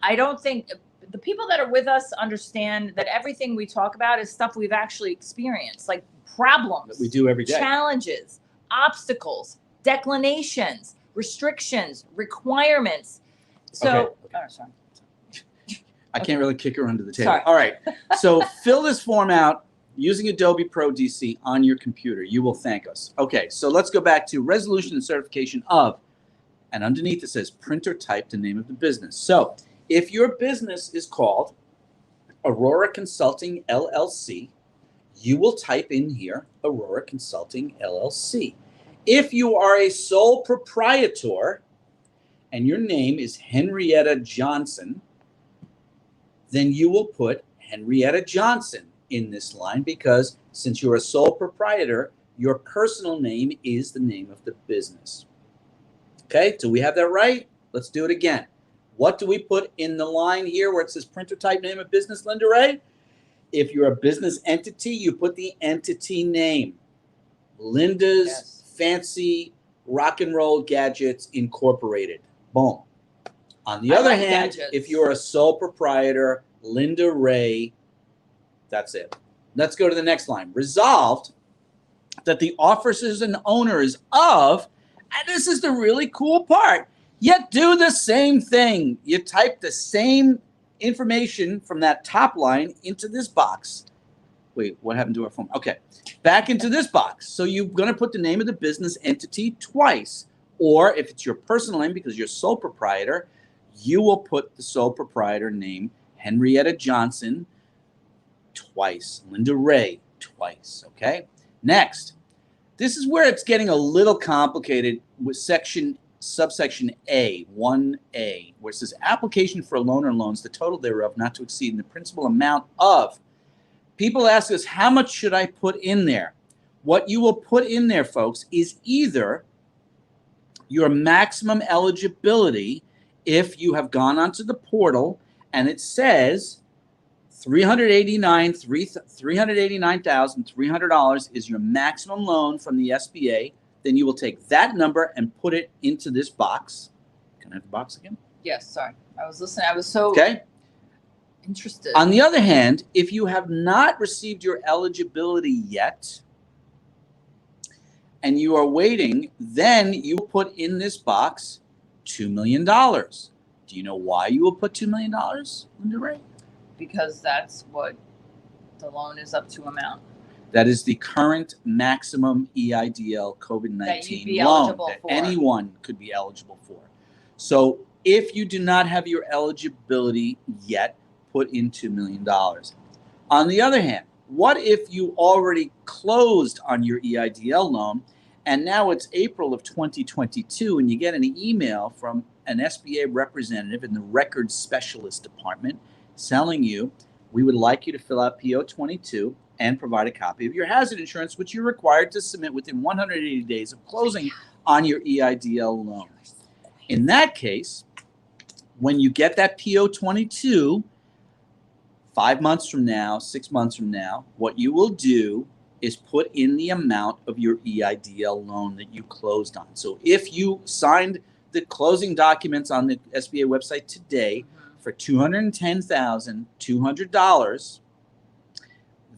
I don't think the people that are with us understand that everything we talk about is stuff we've actually experienced, like problems. That we do every day. Challenges, obstacles, declinations, restrictions, requirements. So, Okay. oh, sorry. I can't really kick her under the table. Sorry. All right. So fill this form out. using Adobe Pro DC on your computer. You will thank us. Okay, so let's go back to resolution and certification of, and underneath it says printer type, the name of the business. So if your business is called Aurora Consulting LLC, you will type in here Aurora Consulting LLC. If you are a sole proprietor and your name is Henrietta Johnson, then you will put Henrietta Johnson in this line, because since you're a sole proprietor, your personal name is the name of the business. Okay, do we have that right? Let's do it again. What do we put in the line here where it says printer type, name of business, Linda Ray? If you're a business entity, you put the entity name. Linda's Fancy Rock and Roll Gadgets Incorporated. Boom. On the other hand, gadgets. If you're a sole proprietor, Linda Ray, that's it. Let's go to the next line. Resolved that the officers and owners of, and this is the really cool part, you do the same thing. You type the same information from that top line into this box. Wait, what happened to our phone? Okay, back into this box. So you're going to put the name of the business entity twice. Or if it's your personal name, because you're sole proprietor, you will put the sole proprietor name, Henrietta Johnson, twice. Linda Ray, twice. Okay? Next, this is where it's getting a little complicated with subsection A, 1A, where it says application for a loan or loans, the total thereof not to exceed in the principal amount of. People ask us, how much should I put in there? What you will put in there, folks, is either your maximum eligibility if you have gone onto the portal and it says $389,300 is your maximum loan from the SBA, then you will take that number and put it into this box. Can I have the box again? Yes, sorry. I was listening. I was so interested. On the other hand, if you have not received your eligibility yet and you are waiting, then you put in this box $2 million. Do you know why you will put $2 million, Linda Ray? Because that's what the loan is up to amount. That is the current maximum EIDL COVID-19 loan that anyone could be eligible for. So if you do not have your eligibility yet, put in $2 million. On the other hand, what if you already closed on your EIDL loan and now it's April of 2022 and you get an email from an SBA representative in the records specialist department telling you, we would like you to fill out PO 22 and provide a copy of your hazard insurance, which you're required to submit within 180 days of closing on your EIDL loan. In that case, when you get that PO 22, 5 months from now, 6 months from now, what you will do is put in the amount of your EIDL loan that you closed on. So if you signed the closing documents on the SBA website today for $210,200,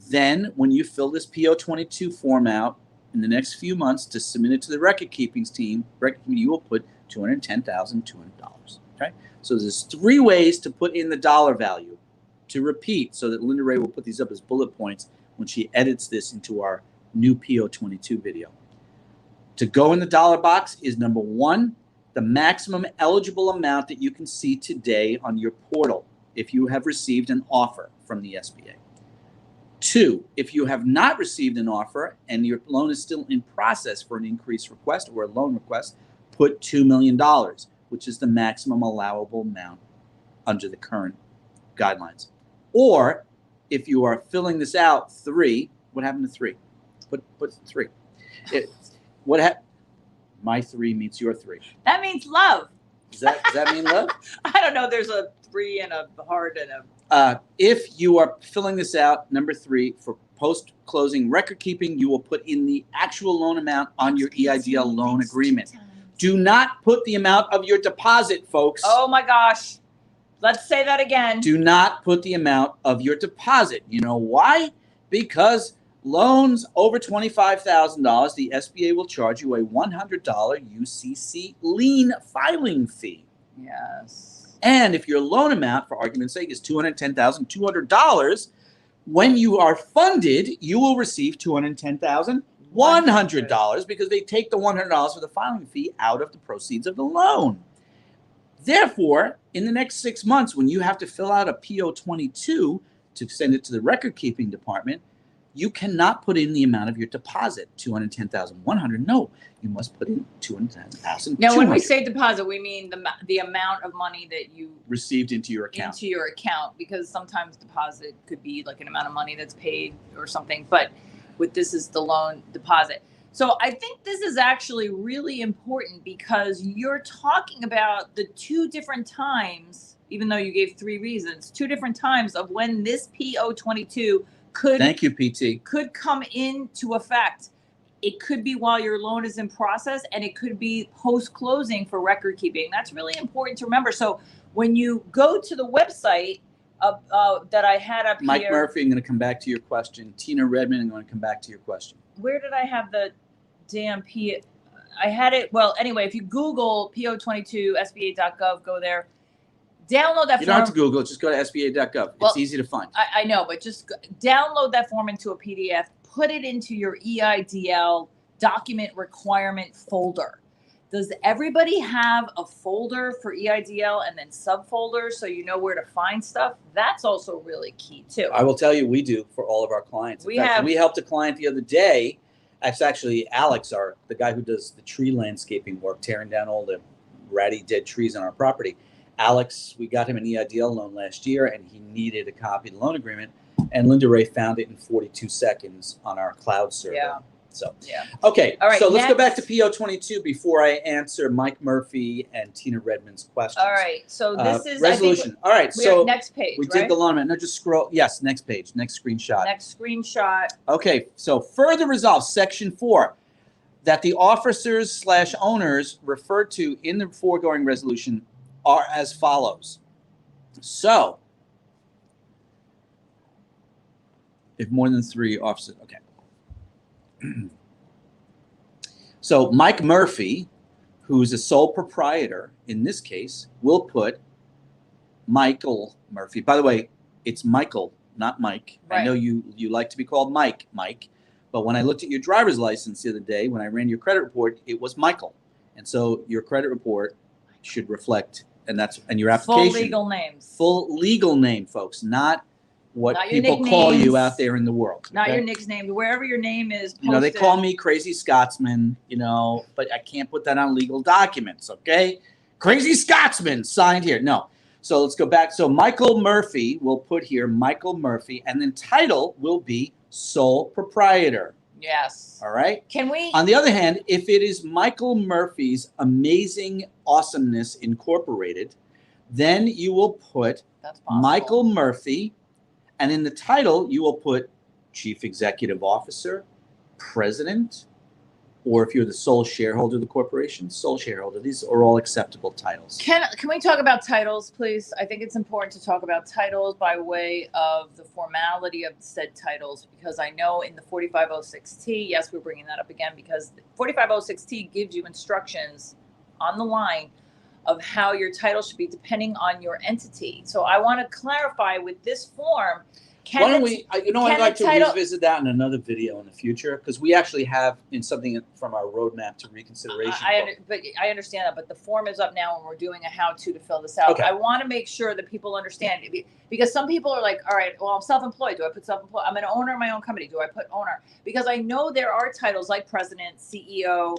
then when you fill this PO 22 form out in the next few months to submit it to the record keeping team, you will put $210,200. Okay? So there's 3 ways to put in the dollar value. To repeat, so that Linda Ray will put these up as bullet points when she edits this into our new PO 22 video. To go in the dollar box is number 1, the maximum eligible amount that you can see today on your portal if you have received an offer from the SBA. 2, if you have not received an offer and your loan is still in process for an increase request or a loan request, put $2 million, which is the maximum allowable amount under the current guidelines. Or if you are filling this out, 3, what happened to 3? Put 3. What happened? My 3 meets your 3. That means love. Does that mean love? I don't know. There's a 3 and a heart and a. If you are filling this out, number 3, for post-closing record keeping, you will put in the actual loan amount on your EIDL loan agreement. Do not put the amount of your deposit, folks. Oh my gosh. Let's say that again. Do not put the amount of your deposit. You know why? Because loans over $25,000, the SBA will charge you a $100 UCC lien filing fee. Yes. And if your loan amount, for argument's sake, is $210,200, When you are funded, you will receive $210,100 because they take the $100 for the filing fee out of the proceeds of the loan. Therefore, in the next 6 months, when you have to fill out a PO22 to send it to the record-keeping department, you cannot put in the amount of your deposit, $210,100. No, you must put in $210,200. Now, when we say deposit, we mean the amount of money that you received into your account. Because sometimes deposit could be like an amount of money that's paid or something. But with this is the loan deposit. So I think this is actually really important because you're talking about the 2 different times, even though you gave 3 reasons, 2 different times of when this PO22 could, thank you, PT, could come into effect. It could be while your loan is in process, and it could be post-closing for record keeping. That's really important to remember. So when you go to the website that I had up Mike here. Murphy, I'm going to come back to your question. Tina Redmond, I'm going to come back to your question. Where did I have the damn P? I had it. Well, anyway, if you Google PO22 SBA.gov, go there. Download that form. You don't have to Google it. Just go to SBA.gov. Well, it's easy to find. I know, but just download that form into a PDF. Put it into your EIDL document requirement folder. Does everybody have a folder for EIDL and then subfolders so you know where to find stuff? That's also really key too. I will tell you, we do for all of our clients. We helped a client the other day. It's actually Alex, the guy who does the tree landscaping work, tearing down all the ratty dead trees on our property. Alex, we got him an EIDL loan last year, and he needed a copy of the loan agreement, and Linda Ray found it in 42 seconds on our cloud server. Yeah. So, yeah. Okay. All right, so let's go back to PO22 before I answer Mike Murphy and Tina Redmond's questions. All right. So this is resolution. All right. So next page. We did the loan amount. No, just scroll. Yes. Next page. Next screenshot. Next screenshot. Okay. So further resolve, section 4, that the officers/owners referred to in the foregoing resolution are as follows. So, if more than 3 officers, okay. So Mike Murphy, who's a sole proprietor in this case, will put Michael Murphy. By the way, it's Michael, not Mike. Right. I know you like to be called Mike, but when I looked at your driver's license the other day, when I ran your credit report, it was Michael. And so your credit report should reflect, and your application. Full legal names. Full legal name, folks, not what people call you out there in the world. Not your nickname, wherever your name is posted. You know, they call me Crazy Scotsman, but I can't put that on legal documents, okay? Crazy Scotsman signed here. No. So let's go back. So Michael Murphy, we'll put here Michael Murphy, and then title will be sole proprietor. Yes. All right? Can we? On the other hand, if it is Michael Murphy's Amazing Awesomeness Incorporated, then you will put Michael Murphy, and in the title, you will put Chief Executive Officer, President, or if you're the sole shareholder of the corporation, sole shareholder. These are all acceptable titles. Can we talk about titles, please? I think it's important to talk about titles by way of the formality of said titles, because I know in the 4506T, yes, we're bringing that up again, because 4506T gives you instructions on the line of how your title should be depending on your entity. So I want to clarify with this form. Why don't we, I'd like to revisit that in another video in the future, because we actually have in something from our roadmap to reconsideration. But I understand that, but the form is up now and we're doing a how-to to fill this out. Okay. I want to make sure that people understand it, because some people are like, all right, well, I'm self-employed. Do I put self-employed? I'm an owner of my own company. Do I put owner? Because I know there are titles like president, CEO,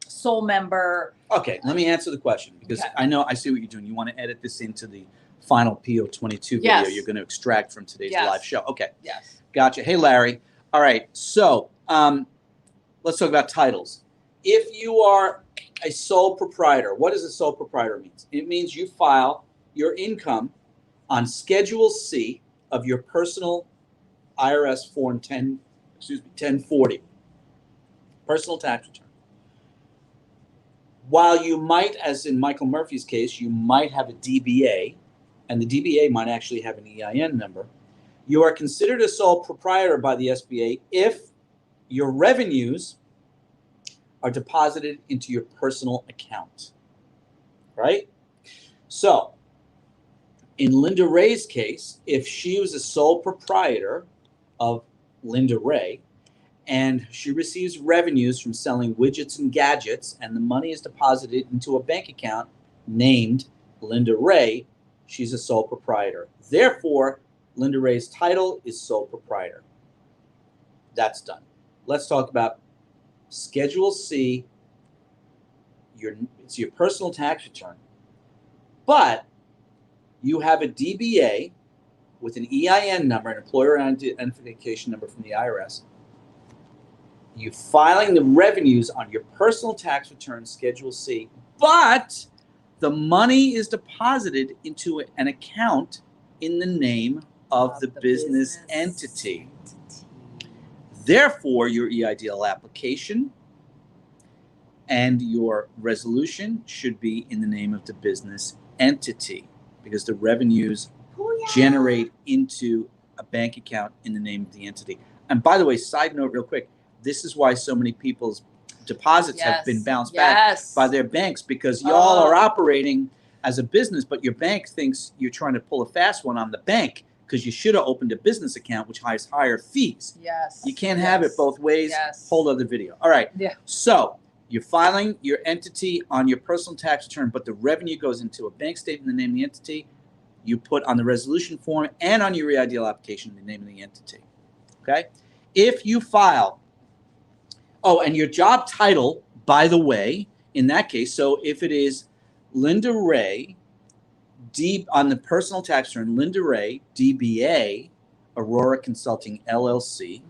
sole member. Okay, let me answer the question, because I see what you're doing. You want to edit this into the final PO22 video you're going to extract from today's live show. Okay. Yes. Gotcha. Hey, Larry. All right. So let's talk about titles. If you are a sole proprietor, what does a sole proprietor mean? It means you file your income on Schedule C of your personal IRS Form 1040, personal tax return. While you might, as in Michael Murphy's case, you might have a DBA, and the DBA might actually have an EIN number, you are considered a sole proprietor by the SBA if your revenues are deposited into your personal account, right? So In Linda Ray's case, if she was a sole proprietor of Linda Ray and she receives revenues from selling widgets and gadgets and the money is deposited into a bank account named Linda Ray, she's a sole proprietor. Therefore, Linda Ray's title is sole proprietor. That's done. Let's talk about Schedule C. It's your personal tax return. But you have a DBA with an EIN number, an employer identification number from the IRS. You're filing the revenues on your personal tax return, Schedule C, but the money is deposited into an account in the name of the business entity. Therefore, your EIDL application and your resolution should be in the name of the business entity because the revenues generate into a bank account in the name of the entity. And by the way, side note real quick, this is why so many people's deposits have been bounced back by their banks because y'all are operating as a business, but your bank thinks you're trying to pull a fast one on the bank because you should have opened a business account, which has higher fees. You can't have it both ways. Whole other video. All right. So you're filing your entity on your personal tax return, but the revenue goes into a bank statement in the name of the entity. You put on the resolution form and on your EIDL application the name of the entity. Okay? If you file, and your job title, by the way, in that case, so if it is Linda Ray, on the personal tax return, Linda Ray, DBA, Aurora Consulting, LLC,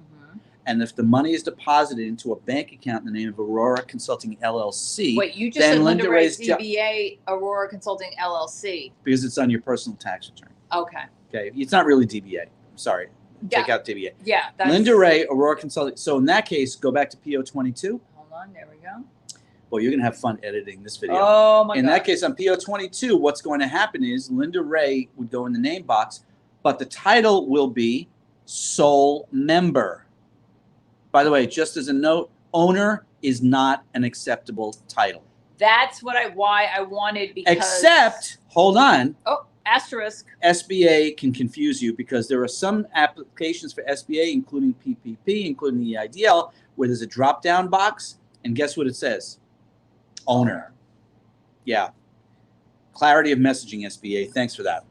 and if the money is deposited into a bank account in the name of Aurora Consulting, LLC. Wait, you just said Linda Ray's DBA, Aurora Consulting, LLC. Because it's on your personal tax return. Okay. Okay, it's not really DBA. I'm sorry. Take out DBA. Yeah. Linda Ray, Aurora Consulting. So in that case, go back to PO22. Hold on, there we go. Well, you're going to have fun editing this video. Oh, my God. In that case, on PO22, what's going to happen is Linda Ray would go in the name box, but the title will be sole member. By the way, just as a note, owner is not an acceptable title. That's why I wanted because... Except, hold on. Oh, asterisk. SBA can confuse you because there are some applications for SBA, including PPP, including the EIDL, where there's a drop-down box, and guess what it says? Owner. Yeah. Clarity of messaging, SBA. Thanks for that.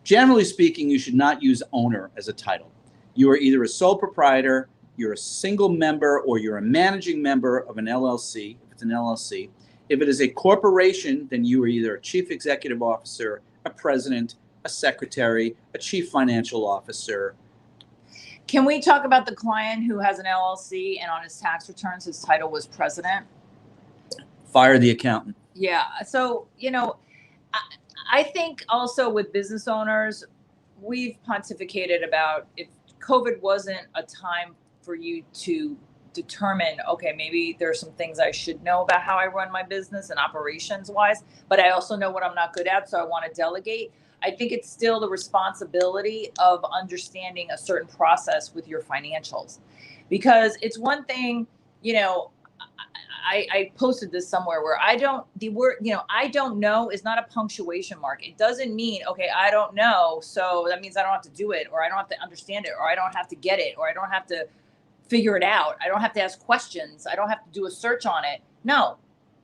Generally speaking, you should not use owner as a title. You are either a sole proprietor, you're a single member, or you're a managing member of an LLC, if it's an LLC. If it is a corporation, then you are either a chief executive officer, a president, a secretary, a chief financial officer. Can we talk about the client who has an LLC and on his tax returns, his title was president? Fire the accountant. Yeah. So, I think also with business owners, we've pontificated about if COVID wasn't a time for you to determine, okay, maybe there's some things I should know about how I run my business and operations wise, but I also know what I'm not good at, so I want to delegate. I think it's still the responsibility of understanding a certain process with your financials, because it's one thing, I posted this somewhere where the word, I don't know is not a punctuation mark. It doesn't mean, okay, I don't know, so that means I don't have to do it, or I don't have to understand it, or I don't have to get it, or I don't have to figure it out. I don't have to ask questions. I don't have to do a search on it. No,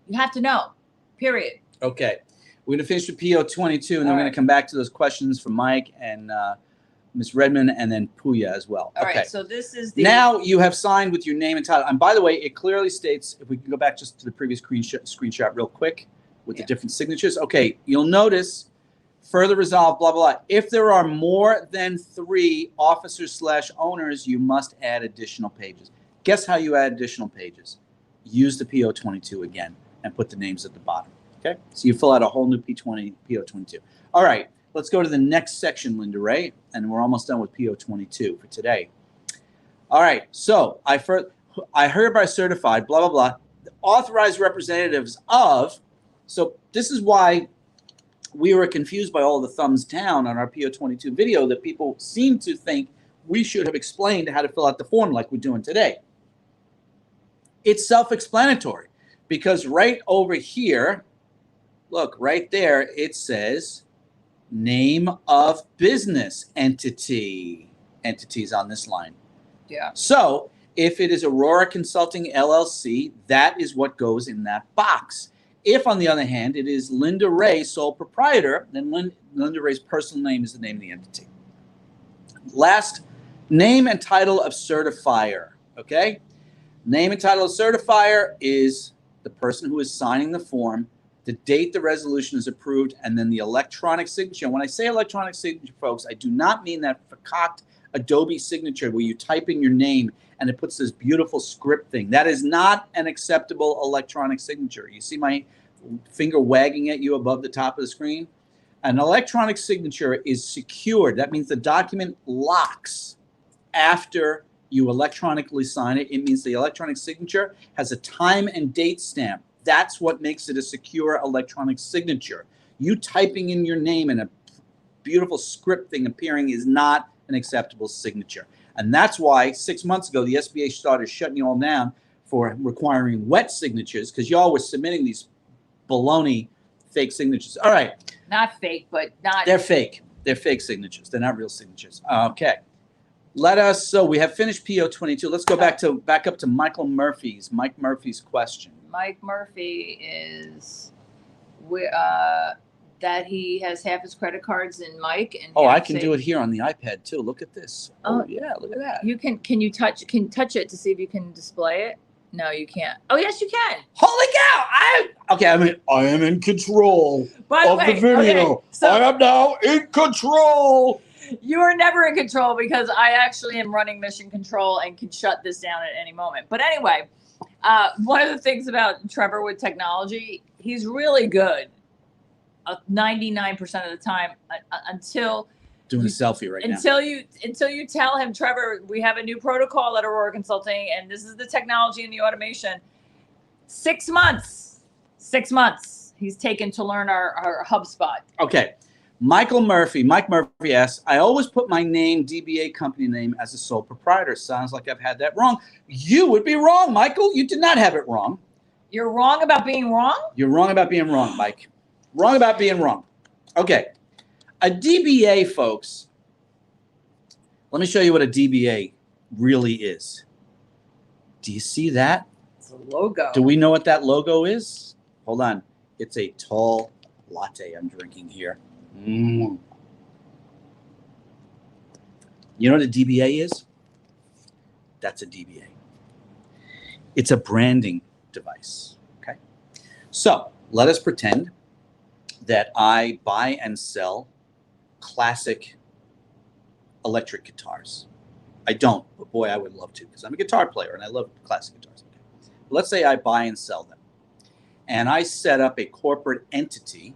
you have to know, period. Okay. We're going to finish with PO22, and then we're going to come back to those questions from Mike and Ms. Redmond, and then Puya as well. All right, so this is the... Now you have signed with your name and title. And by the way, it clearly states, if we can go back just to the previous screenshot real quick with the different signatures. Okay, you'll notice, further resolve, blah, blah, blah. If there are more than 3 officers/owners, you must add additional pages. Guess how you add additional pages? Use the PO22 again and put the names at the bottom. Okay, so you fill out a whole new PO22. All right, let's go to the next section, Linda Ray, and we're almost done with PO22 for today. All right, so I hereby certified, blah, blah, blah, the authorized representatives of, so this is why we were confused by all the thumbs down on our PO22 video, that people seem to think we should have explained how to fill out the form like we're doing today. It's self-explanatory because right over here, look, right there, it says name of business entity. Entities on this line. Yeah. So if it is Aurora Consulting LLC, that is what goes in that box. If, on the other hand, it is Linda Ray, sole proprietor, then Linda Ray's personal name is the name of the entity. Last, name and title of certifier, okay? Name and title of certifier is the person who is signing the form, the date the resolution is approved, and then the electronic signature. And when I say electronic signature, folks, I do not mean that concoct Adobe signature where you type in your name and it puts this beautiful script thing. That is not an acceptable electronic signature. You see my finger wagging at you above the top of the screen? An electronic signature is secured. That means the document locks after you electronically sign it. It means the electronic signature has a time and date stamp. That's what makes it a secure electronic signature. You typing in your name and a beautiful script thing appearing is not an acceptable signature. And that's why 6 months ago, the SBA started shutting you all down for requiring wet signatures because y'all were submitting these baloney fake signatures. All right. Not fake, but not. They're fake. They're fake signatures. They're not real signatures. Okay. Let us, so we have finished PO 22. Let's go back up to Mike Murphy's question. Mike Murphy is that he has half his credit cards in Mike. And oh, I can do it here on the iPad too. Look at this. Oh yeah, look at that. You can you touch it to see if you can display it? No, you can't. Oh yes, you can. Holy cow! I am in control of the video. Okay, so I am now in control. You are never in control because I actually am running mission control and can shut this down at any moment. But anyway, one of the things about Trevor with technology, he's really good 99% of the time until doing a selfie right now. Until you tell him, Trevor, we have a new protocol at Aurora Consulting, and this is the technology and the automation. 6 months. 6 months he's taken to learn our HubSpot. Okay. Mike Murphy asks, I always put my name, DBA company name, as a sole proprietor. Sounds like I've had that wrong. You would be wrong, Michael. You did not have it wrong. You're wrong about being wrong? You're wrong about being wrong, Mike. Wrong about being wrong. Okay. A DBA, folks, let me show you what a DBA really is. Do you see that? It's a logo. Do we know what that logo is? Hold on. It's a tall latte I'm drinking here. You know what a DBA is? That's a DBA. It's a branding device, okay? So let us pretend that I buy and sell classic electric guitars. I don't, but boy, I would love to because I'm a guitar player and I love classic guitars. Okay. Let's say I buy and sell them. And I set up a corporate entity,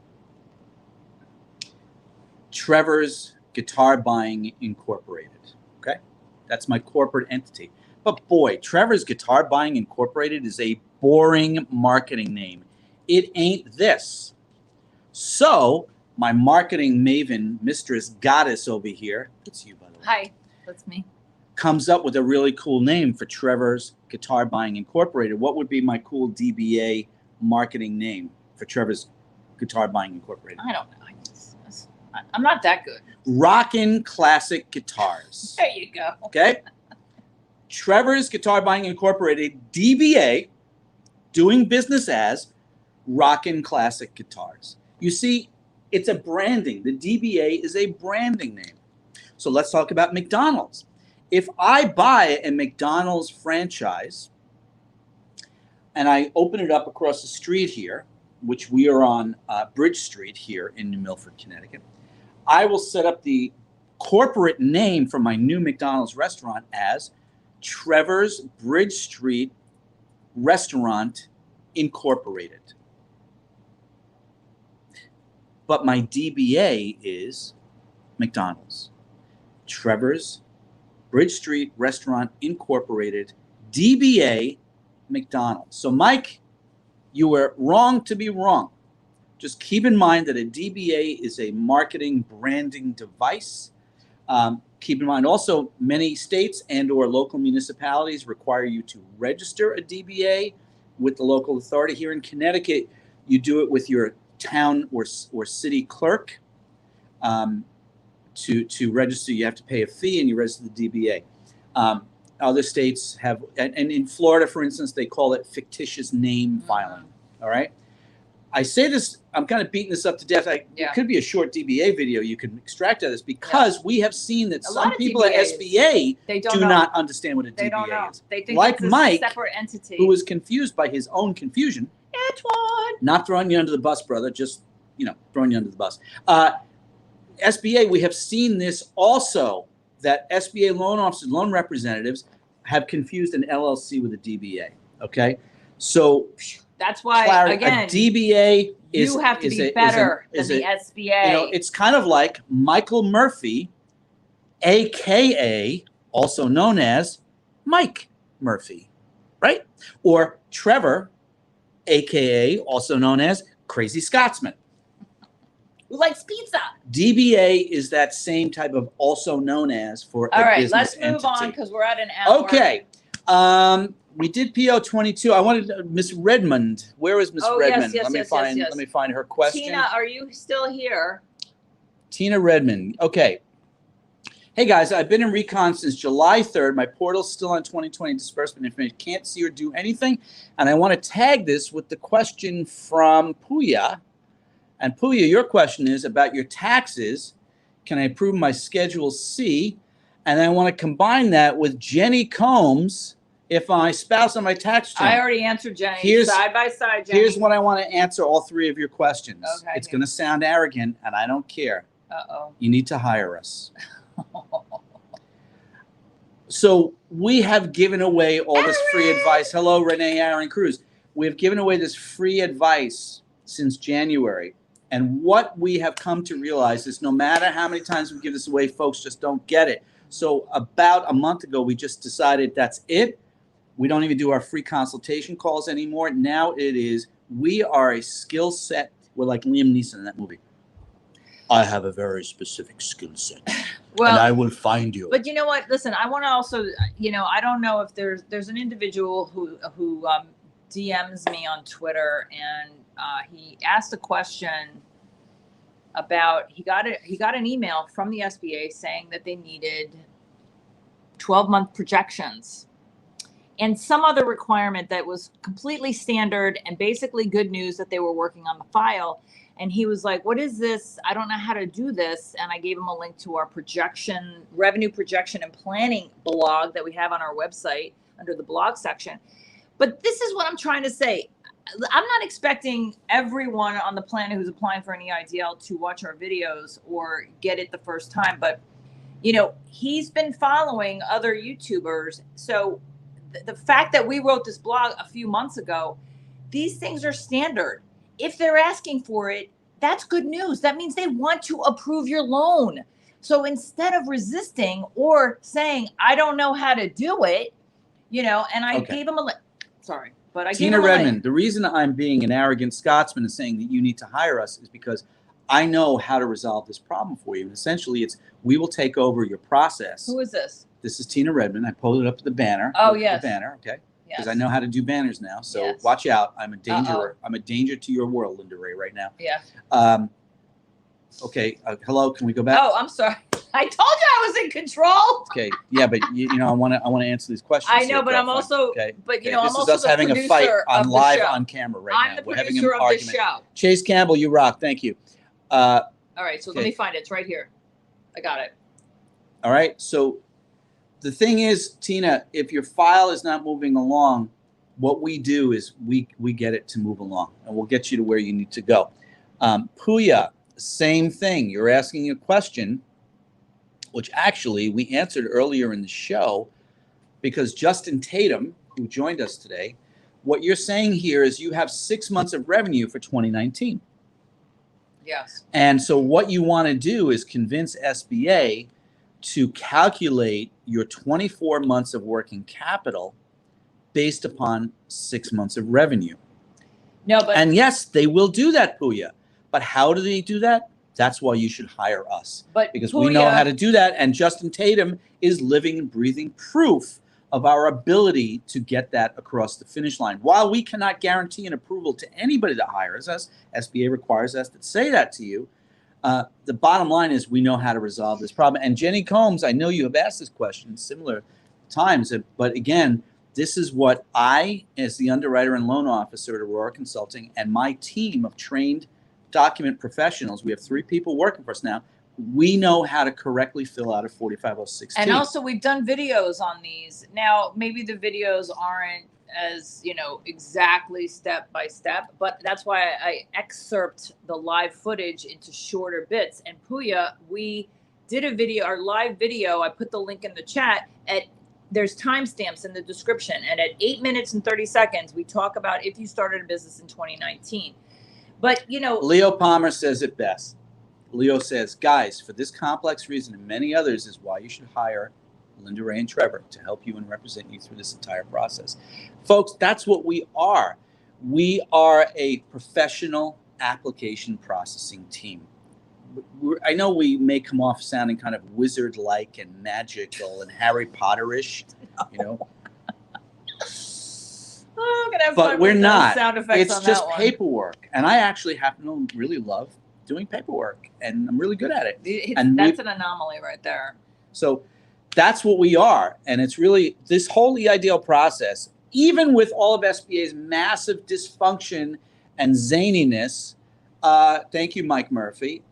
Trevor's Guitar Buying Incorporated, okay? That's my corporate entity. But boy, Trevor's Guitar Buying Incorporated is a boring marketing name. It ain't this. So my marketing maven, mistress goddess over here, that's you by the way. Hi, that's me. Comes up with a really cool name for Trevor's Guitar Buying Incorporated. What would be my cool DBA marketing name for Trevor's Guitar Buying Incorporated? I don't know. I'm not that good. Rockin' Classic Guitars. There you go. Okay? Trevor's Guitar Buying Incorporated, DBA, doing business as Rockin' Classic Guitars. You see, it's a branding. The DBA is a branding name. So let's talk about McDonald's. If I buy a McDonald's franchise and I open it up across the street here, which we are on Bridge Street here in New Milford, Connecticut, I will set up the corporate name for my new McDonald's restaurant as Trevor's Bridge Street Restaurant Incorporated. But my DBA is McDonald's. Trevor's Bridge Street Restaurant Incorporated, DBA McDonald's. So Mike, you were wrong to be wrong. Just keep in mind that a DBA is a marketing branding device. Keep in mind also many states and or local municipalities require you to register a DBA with the local authority. Here in Connecticut, you do it with your town or city clerk. To register, you have to pay a fee, and you register the DBA. Other states have, and in Florida, for instance, they call it fictitious name filing. All right. I say this, I'm kind of beating this up to death. It could be a short DBA video you can extract out of this, because we have seen that some people at SBA do not understand what a DBA is. They think like it's Mike, a separate entity, who was confused by his own confusion. Antoine. Not throwing you under the bus, brother. Just, throwing you under the bus. SBA, we have seen this also, that SBA loan officers, loan representatives have confused an LLC with a DBA. Okay. So that's why, again, a DBA is, you have to be better than the SBA. It's kind of like Michael Murphy, AKA, also known as Mike Murphy, right? Or Trevor, AKA, also known as Crazy Scotsman. Who likes pizza? DBA is that same type of also known as for a business entity. All right, let's move on because we're at an hour. Okay. We did PO 22. I wanted Miss Redmond. Where is Miss Redmond? Let me find her question. Tina, are you still here? Tina Redmond. Okay. Hey guys, I've been in recon since July 3rd. My portal's still on 2020 disbursement information. Can't see or do anything. And I want to tag this with the question from Puya. And Puya, your question is about your taxes. Can I approve my Schedule C? And I want to combine that with Jenny Combs. If my spouse on my tax return. I already answered Jenny. Side by side, Jenny. Here's what I want to answer all three of your questions. Okay. It's going to sound arrogant, and I don't care. Uh-oh. You need to hire us. So we have given away all this free advice. Hello, Renee Aaron Cruz. We have given away this free advice since January. And what we have come to realize is no matter how many times we give this away, folks just don't get it. So about a month ago, we just decided that's it. We don't even do our free consultation calls anymore. Now it is, we are a skill set. We're like Liam Neeson in that movie. I have a very specific skill set. Well, and I will find you. But you know what? Listen, I want to also, I don't know if there's an individual who DMs me on Twitter, and he asked a question about, he got an email from the SBA saying that they needed 12-month projections and some other requirement that was completely standard and basically good news that they were working on the file. And he was like, what is this? I don't know how to do this. And I gave him a link to our revenue projection and planning blog that we have on our website under the blog section. But this is what I'm trying to say. I'm not expecting everyone on the planet who's applying for an EIDL to watch our videos or get it the first time. But, he's been following other YouTubers. So the fact that we wrote this blog a few months ago, these things are standard. If they're asking for it, that's good news. That means they want to approve your loan. So instead of resisting or saying, I don't know how to do it, and I gave him a link. Sorry, but I gave him a link. Tina Redmond, the reason I'm being an arrogant Scotsman and saying that you need to hire us is because I know how to resolve this problem for you. And essentially, we will take over your process. Who is this? This is Tina Redmond. I pulled it up to the banner. Oh, yes. The banner, okay. Because Yes. I know how to do banners now. So watch out. I'm a danger. Uh-oh. I'm a danger to your world, Linda Ray, right now. Yeah. Okay. Hello. Can we go back? Oh, I'm sorry. I told you I was in control. Okay. Yeah, but I want to answer these questions. I know, but I'm also. Okay. But Okay. I'm This is also us the having a producer fight on of the live show. on camera right I'm now. the We're having an producer of argument. the show. Chase Campbell, you rock. Thank you. All right, so okay. let me find it. It's right here. I got it. All right. So the thing is, Tina, if your file is not moving along, what we do is we get it to move along, and we'll get you to where you need to go. Puya, same thing. You're asking a question, which actually we answered earlier in the show, because Justin Tatum, who joined us today, what you're saying here is you have 6 months of revenue for 2019. Yes. And so what you want to do is convince SBA to calculate your 24 months of working capital based upon 6 months of revenue. No, but and yes, they will do that, Puya. But how do they do that? That's why you should hire us. But because Puya, we know how to do that. And Justin Tatum is living and breathing proof of our ability to get that across the finish line. While we cannot guarantee an approval to anybody that hires us, SBA requires us to say that to you. The bottom line is we know how to resolve this problem. And Jenny Combs, I know you have asked this question similar times, but again, this is what I, as the underwriter and loan officer at Aurora Consulting, and my team of trained document professionals, we have 3 people working for us now, we know how to correctly fill out a 4506T. And also we've done videos on these. Now, maybe the videos aren't as, you know, exactly step by step, but that's why I excerpt the live footage into shorter bits. And Puya, we did a video, our live video, I put the link in the chat, there's timestamps in the description. And at 8 minutes and 30 seconds, we talk about if you started a business in 2019. But, you know, Leo Palmer says it best. Leo says, guys, for this complex reason and many others is why you should hire Linda Ray and Trevor to help you and represent you through this entire process. Folks, that's what we are. We are a professional application processing team. I know we may come off sounding kind of wizard-like and magical and Harry Potter-ish, you know. Oh, I'm gonna have but fun we're with those not. sound effects It's on just that one. paperwork. And I actually happen to really love doing paperwork, and I'm really good at it. And That's an anomaly right there. So that's what we are. And it's really this whole EIDL process, even with all of SBA's massive dysfunction and zaniness, thank you, Mike Murphy,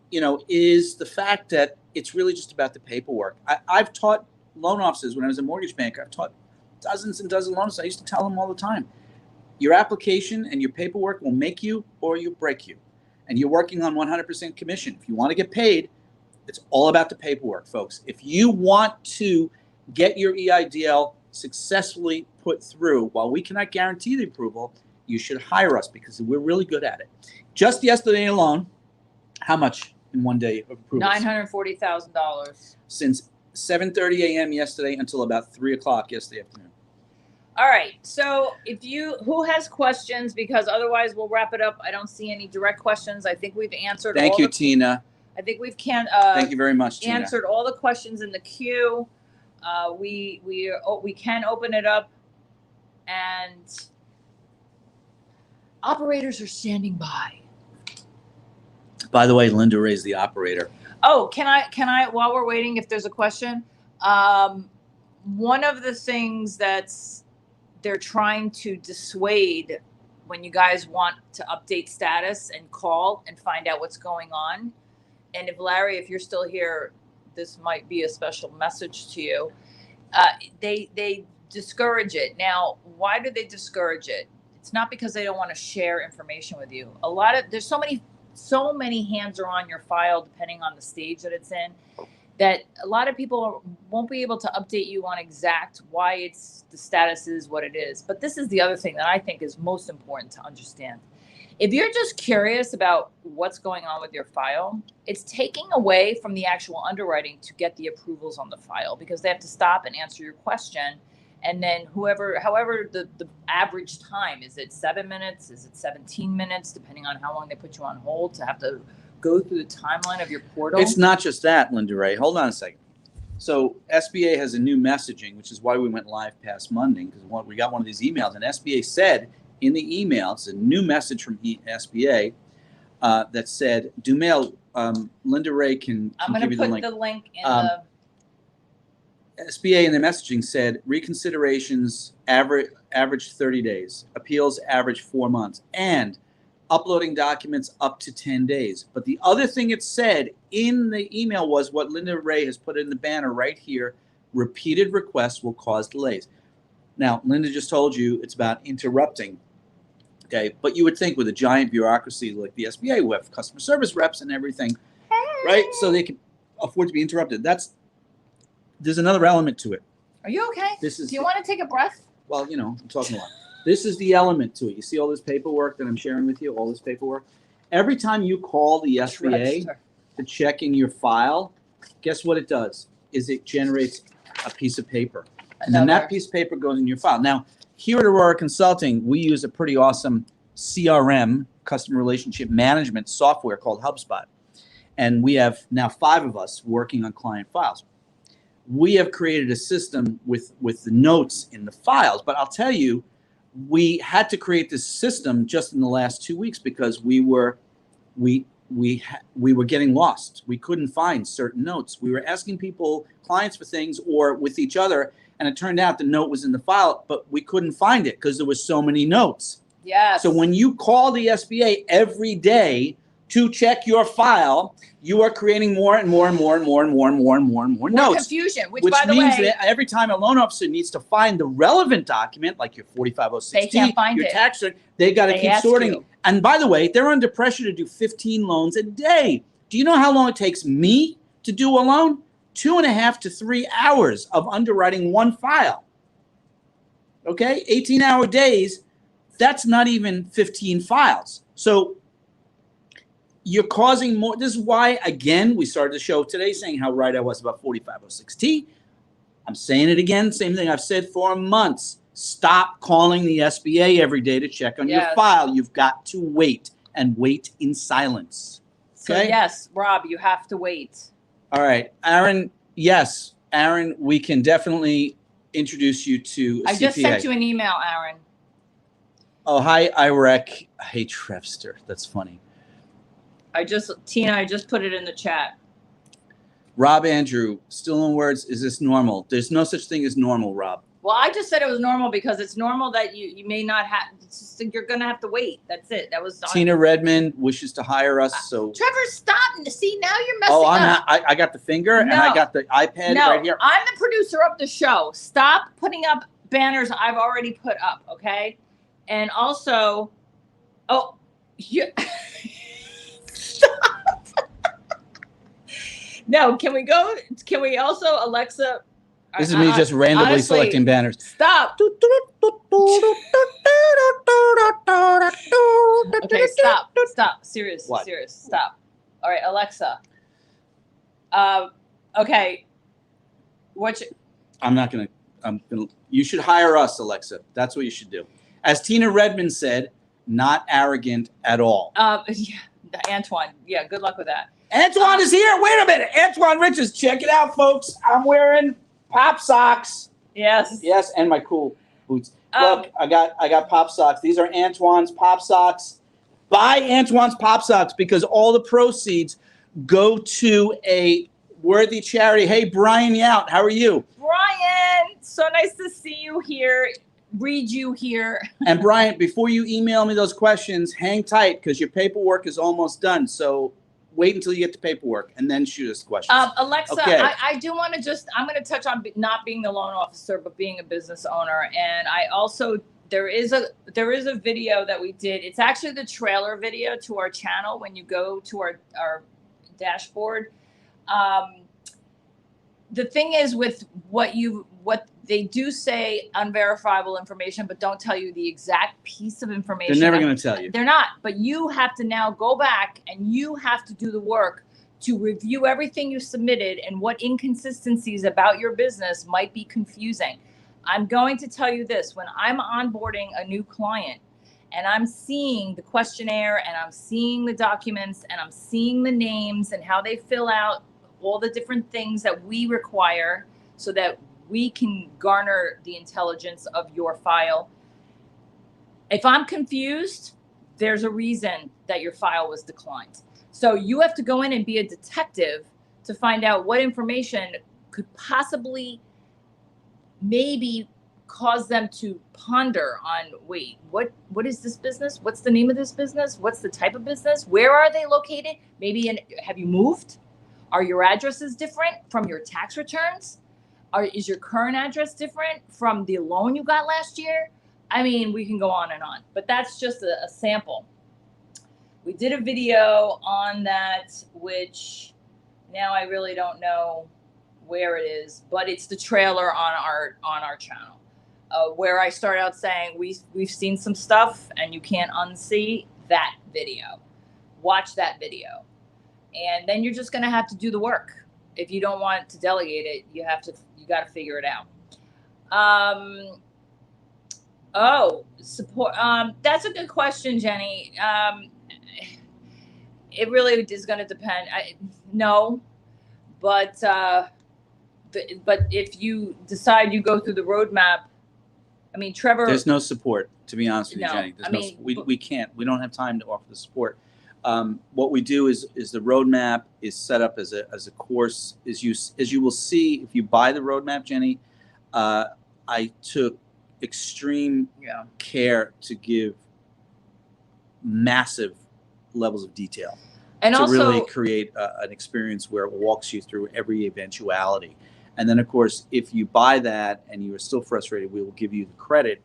you know, is the fact that it's really just about the paperwork. I've taught loan officers when I was a mortgage banker. I've taught dozens and dozens of loan officers. I used to tell them all the time, your application and your paperwork will make you or you break you. And you're working on 100% commission. If you want to get paid, it's all about the paperwork, folks. If you want to get your EIDL successfully put through, while we cannot guarantee the approval, you should hire us because we're really good at it. Just yesterday alone, how much in one day of approvals? $940,000. Since 7:30 a.m. yesterday until about 3 o'clock yesterday afternoon. All right. So who has questions? Because otherwise we'll wrap it up. I don't see any direct questions. I think we've answered Thank you, Tina. I think we've Thank you very much, Tina. Answered all the questions in the queue. We can open it up, and operators are standing by. By the way, Linda Ray is the operator. Oh, can I while we're waiting, if there's a question, one of the things they're trying to dissuade when you guys want to update status and call and find out what's going on. And if Larry, if you're still here, this might be a special message to you. They discourage it. Now, why do they discourage it? It's not because they don't want to share information with you. There's so many hands are on your file, depending on the stage that it's in, that a lot of people won't be able to update you on exact why the status is what it is. But this is the other thing that I think is most important to understand. If you're just curious about what's going on with your file, it's taking away from the actual underwriting to get the approvals on the file, because they have to stop and answer your question. And then however the average time, is it 7 minutes? Is it 17 minutes? Depending on how long they put you on hold to have to go through the timeline of your portal. It's not just that, Linda Ray. Hold on a second. So SBA has a new messaging, which is why we went live past Monday, because we got one of these emails, and SBA said in the email, it's a new message from SBA that said, do mail, Linda Ray can give you the link. I'm going to put the link in the... SBA in their messaging said reconsiderations average 30 days, appeals average 4 months, and uploading documents up to 10 days. But the other thing it said in the email was what Linda Ray has put in the banner right here: repeated requests will cause delays. Now, Linda just told you it's about interrupting. Okay, but you would think with a giant bureaucracy like the SBA, who have customer service reps and everything, right? So they can afford to be interrupted. There's another element to it. Are you okay? Do you want to take a breath? Well, you know, I'm talking a lot. This is the element to it. You see all this paperwork that I'm sharing with you, all this paperwork? Every time you call the SBA to check in your file, guess what it does? Is it generates a piece of paper. And then that piece of paper goes in your file. Now, here at Aurora Consulting, we use a pretty awesome CRM, customer relationship management software called HubSpot. And we have now 5 of us working on client files. We have created a system with the notes in the files. But I'll tell you, we had to create this system just in the last 2 weeks because we we were getting lost. We couldn't find certain notes. We were asking clients for things or with each other, and it turned out the note was in the file, but we couldn't find it because there was so many notes. Yes. So when you call the SBA every day to check your file, you are creating more and more and more and more and more and more and more and more notes. Confusion, which by the way, means that every time a loan officer needs to find the relevant document, like your 4506D, they can't find your it. tax return, they got to keep sorting. You. And by the way, they're under pressure to do 15 loans a day. Do you know how long it takes me to do a loan? 2.5 to 3 hours of underwriting one file. Okay, 18-hour days. That's not even 15 files. So you're causing more. This is why, again, we started the show today saying how right I was about 4506T. I'm saying it again, same thing I've said for months. Stop calling the SBA every day to check on your file. You've got to wait and wait in silence. Okay? So yes, Rob, you have to wait. All right, Aaron. Yes, Aaron, we can definitely introduce you to a CPA. I just sent you an email, Aaron. Oh, hi, IREC. Hey, Trevster. That's funny. Tina, I just put it in the chat. Rob Andrew, still in words, is this normal? There's no such thing as normal, Rob. Well, I just said it was normal because it's normal that you may not have, you're going to have to wait. That's it. That was Tina Redmond wishes to hire us. So Trevor, stop. See, now you're messing up. I got the finger and I got the iPad right here. I'm the producer of the show. Stop putting up banners I've already put up, okay? And also, no, can we also, Alexa? This is me just randomly honestly, selecting banners. Stop. Okay, stop. Serious, stop. All right, Alexa. Okay. You should hire us, Alexa. That's what you should do. As Tina Redmond said, not arrogant at all. Yeah, Antoine. Yeah, good luck with that. Antoine is here. Wait a minute. Antoine Richards. Check it out, folks. I'm wearing pop socks. Yes. Yes, and my cool boots. Look, I got pop socks. These are Antoine's pop socks. Buy Antoine's pop socks because all the proceeds go to a worthy charity. Hey, Brian Yout, how are you? Brian, so nice to see you here. Read you here. And Brian, before you email me those questions, hang tight because your paperwork is almost done. So wait until you get the paperwork and then shoot us questions. Alexa, okay. I do want to I'm going to touch on not being the loan officer, but being a business owner. And I also, there is a video that we did. It's actually the trailer video to our channel. When you go to our dashboard, the thing is with what they do say unverifiable information, but don't tell you the exact piece of information. They're never going to tell you. They're not, but you have to now go back and you have to do the work to review everything you submitted and what inconsistencies about your business might be confusing. I'm going to tell you this, when I'm onboarding a new client and I'm seeing the questionnaire and I'm seeing the documents and I'm seeing the names and how they fill out all the different things that we require so that we can garner the intelligence of your file. If I'm confused, there's a reason that your file was declined. So you have to go in and be a detective to find out what information could possibly maybe cause them to ponder on, wait, what is this business? What's the name of this business? What's the type of business? Where are they located? Maybe have you moved? Are your addresses different from your tax returns? Is your current address different from the loan you got last year? I mean, we can go on and on, but that's just a sample. We did a video on that, which now I really don't know where it is, but it's the trailer on our channel, where I start out saying we've seen some stuff and you can't unsee that video. Watch that video, and then you're just gonna have to do the work. If you don't want to delegate it, you got to figure it out. Support. That's a good question, Jenny. It really is going to depend. No, but if you decide you go through the roadmap, I mean, Trevor. There's no support, to be honest with you, No, Jenny. I mean, we can't. We don't have time to offer the support. What we do is the roadmap is set up as a course. As you will see, if you buy the roadmap, Jenny, I took extreme care to give massive levels of detail And to also, really create an experience where it walks you through every eventuality. And then, of course, if you buy that and you are still frustrated, we will give you the credit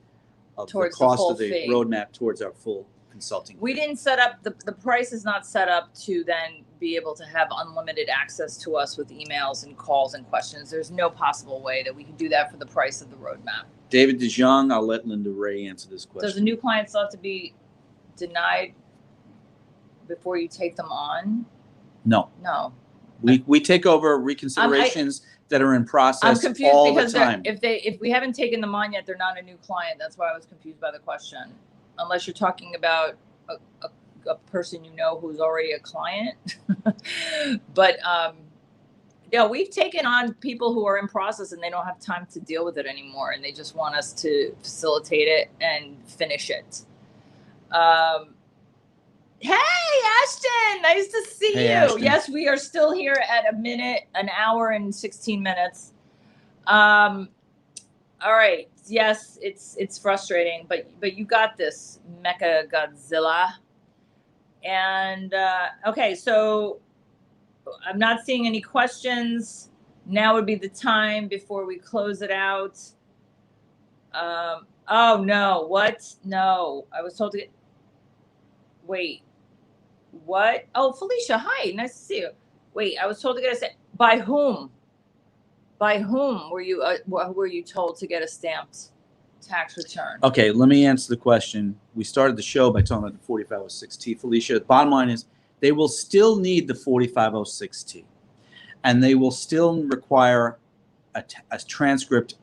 of the cost of the roadmap towards our full consulting. We didn't set up, the price is not set up to then be able to have unlimited access to us with emails and calls and questions. There's no possible way that we can do that for the price of the roadmap. David DeJong, I'll let Linda Ray answer this question. Does a new client still have to be denied before you take them on? No. No. We take over reconsiderations that are in process I'm confused all because the time. if we haven't taken them on yet, they're not a new client. That's why I was confused by the question. Unless you're talking about a person you know who's already a client. But yeah, we've taken on people who are in process and they don't have time to deal with it anymore, and they just want us to facilitate it and finish it. Hey, Ashton, nice to see you. Ashton. Yes, we are still here at an hour and 16 minutes. All right. Yes, it's frustrating, but you got this, Mecha Godzilla. And okay, so I'm not seeing any questions. Now would be the time before we close it out. Oh no, what? No, I was told to get, wait. What? Oh, Felicia, hi. Nice to see you. Wait, I was told to get a stamp. By whom? By whom were you told to get a stamped tax return? Okay, let me answer the question. We started the show by talking about the 4506T. Felicia, the bottom line is they will still need the 4506T, and they will still require a transcript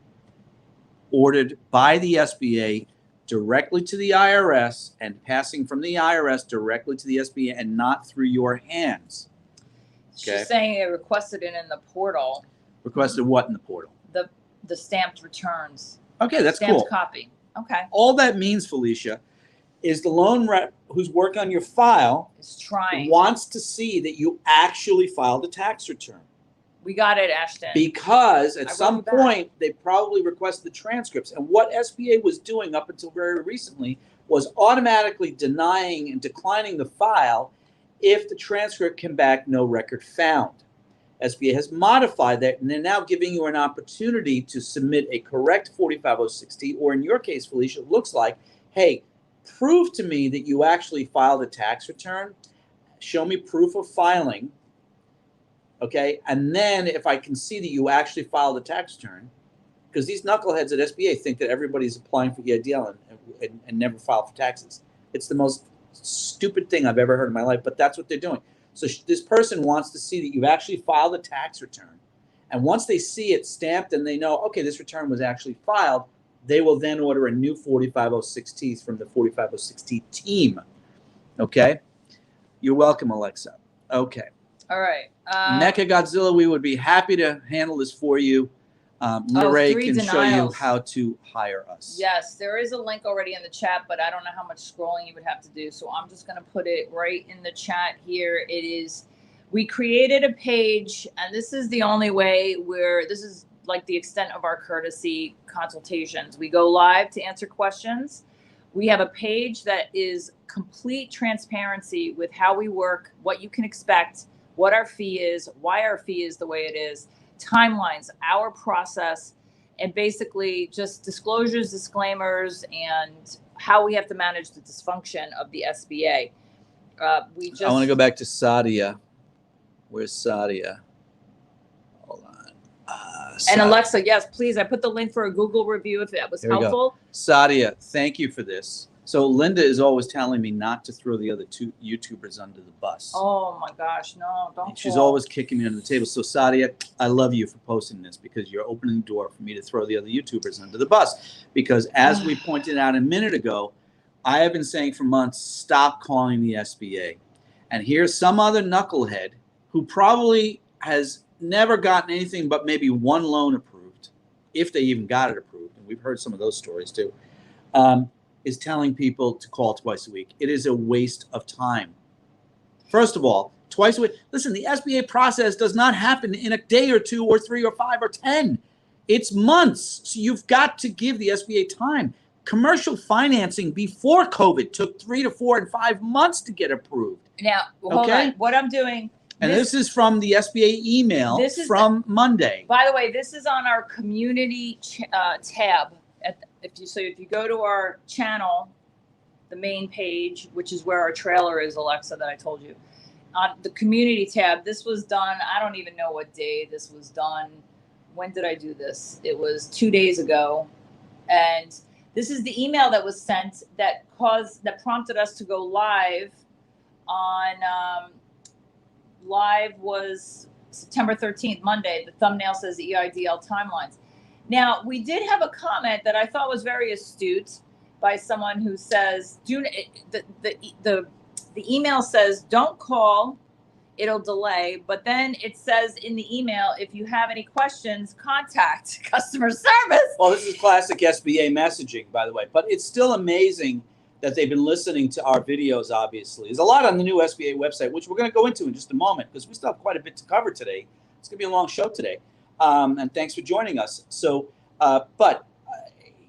ordered by the SBA directly to the IRS and passing from the IRS directly to the SBA and not through your hands. Okay. She's saying they requested it in the portal. Requested what in the portal? The stamped returns. Okay, that's stamped cool. Copy. Okay. All that means, Felicia, is the loan rep who's working on your file is trying wants to see that you actually filed a tax return. We got it, Ashton. Because at some point, they probably requested the transcripts. And what SBA was doing up until very recently was automatically denying and declining the file if the transcript came back no record found. SBA has modified that, and they're now giving you an opportunity to submit a correct 4506T, or in your case, Felicia, it looks like, hey, prove to me that you actually filed a tax return. Show me proof of filing. Okay, and then if I can see that you actually filed a tax return, because these knuckleheads at SBA think that everybody's applying for EIDL and never file for taxes. It's the most stupid thing I've ever heard in my life, but that's what they're doing. So this person wants to see that you've actually filed a tax return. And once they see it stamped and they know, okay, this return was actually filed, they will then order a new 4506T from the 4506T team. Okay? You're welcome, Alexa. Okay. All right. Mecha Godzilla, we would be happy to handle this for you. Ray can show you how to hire us. Yes, there is a link already in the chat, but I don't know how much scrolling you would have to do. So I'm just going to put it right in the chat here. It is, we created a page, and this is the only way where this is like the extent of our courtesy consultations. We go live to answer questions. We have a page that is complete transparency with how we work, what you can expect, what our fee is, why our fee is the way it is, timelines, our process, and basically just disclosures, disclaimers, and how we have to manage the dysfunction of the SBA. I want to go back to Sadia. Where's Sadia? Hold on. And Alexa, yes, please. I put the link for a Google review if that was helpful. Sadia, thank you for this. So Linda is always telling me not to throw the other two YouTubers under the bus. Oh my gosh, no, don't. She's always kicking me under the table. So Sadia, I love you for posting this because you're opening the door for me to throw the other YouTubers under the bus. Because as we pointed out a minute ago, I have been saying for months, stop calling the SBA. And here's some other knucklehead who probably has never gotten anything but maybe one loan approved, if they even got it approved. And we've heard some of those stories too. Is telling people to call twice a week. It is a waste of time. First of all, twice a week. Listen, the SBA process does not happen in a day or 2 or 3 or 5 or 10. It's months. So you've got to give the SBA time. Commercial financing before COVID took 3 to 4 and 5 months to get approved. Now, hold on. What I'm doing. And this is from the SBA email from Monday. By the way, this is on our community tab. If you go to our channel, the main page, which is where our trailer is, Alexa, that I told you, on the community tab, this was done. I don't even know what day this was done. When did I do this? It was 2 days ago. And this is the email that was sent that prompted us to go live on, live was September 13th, Monday. The thumbnail says EIDL timelines. Now, we did have a comment that I thought was very astute by someone who says, the email says, don't call, it'll delay. But then it says in the email, if you have any questions, contact customer service. Well, this is classic SBA messaging, by the way. But it's still amazing that they've been listening to our videos, obviously. There's a lot on the new SBA website, which we're going to go into in just a moment, because we still have quite a bit to cover today. It's going to be a long show today. And thanks for joining us. So,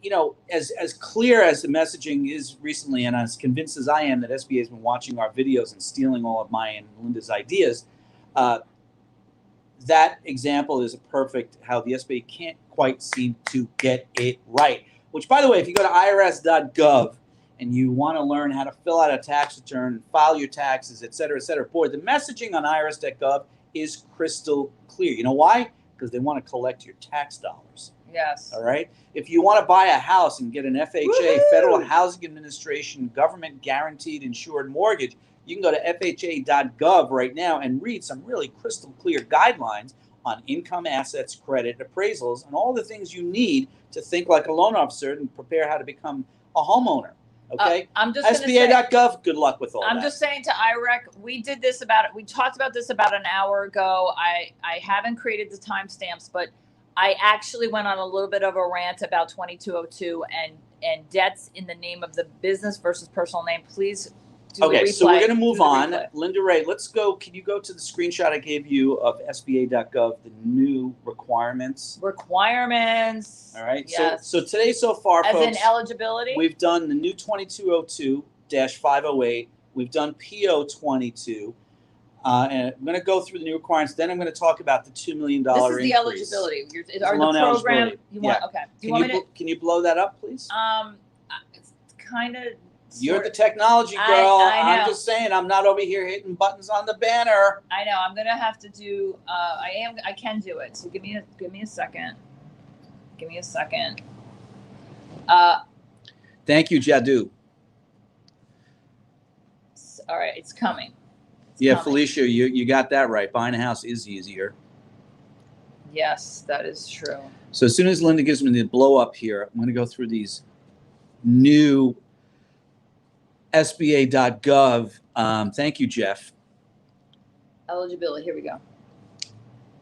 you know, as clear as the messaging is recently, and as convinced as I am that SBA has been watching our videos and stealing all of my and Linda's ideas, that example is a perfect how the SBA can't quite seem to get it right. Which, by the way, if you go to irs.gov, and you want to learn how to fill out a tax return, file your taxes, et cetera, boy, the messaging on irs.gov is crystal clear. You know why? Because they want to collect your tax dollars. Yes. All right? If you want to buy a house and get an FHA, Federal Housing Administration, government guaranteed insured mortgage, you can go to FHA.gov right now and read some really crystal clear guidelines on income, assets, credit, appraisals, and all the things you need to think like a loan officer and prepare how to become a homeowner. Okay, I'm just SBA.gov. Good luck with all that. I'm just saying to IREC, we talked about this about an hour ago. I haven't created the timestamps, but I actually went on a little bit of a rant about 2202 and debts in the name of the business versus personal name. Please do okay, a replay. So we're going to move on. Linda Ray, let's go. Can you go to the screenshot I gave you of SBA.gov, the new requirements? Requirements. All right. Yes. So today so far, as folks, in eligibility, we've done the new 2202-508. We've done PO22. And I'm going to go through the new requirements. Then I'm going to talk about the $2 million increase. This is the eligibility. Are loan the program eligibility. you want? Okay. Can you blow that up, please? It's kind of. You're the technology girl. I know. I'm just saying, I'm not over here hitting buttons on the banner. I know. I'm gonna have to do. I can do it. So give me a second. Give me a second. Thank you, Jadu. All right, it's coming. Coming. Felicia, you got that right. Buying a house is easier. Yes, that is true. So as soon as Linda gives me the blow up here, I'm going to go through these new SBA.gov. Thank you, Jeff. Eligibility. Here we go.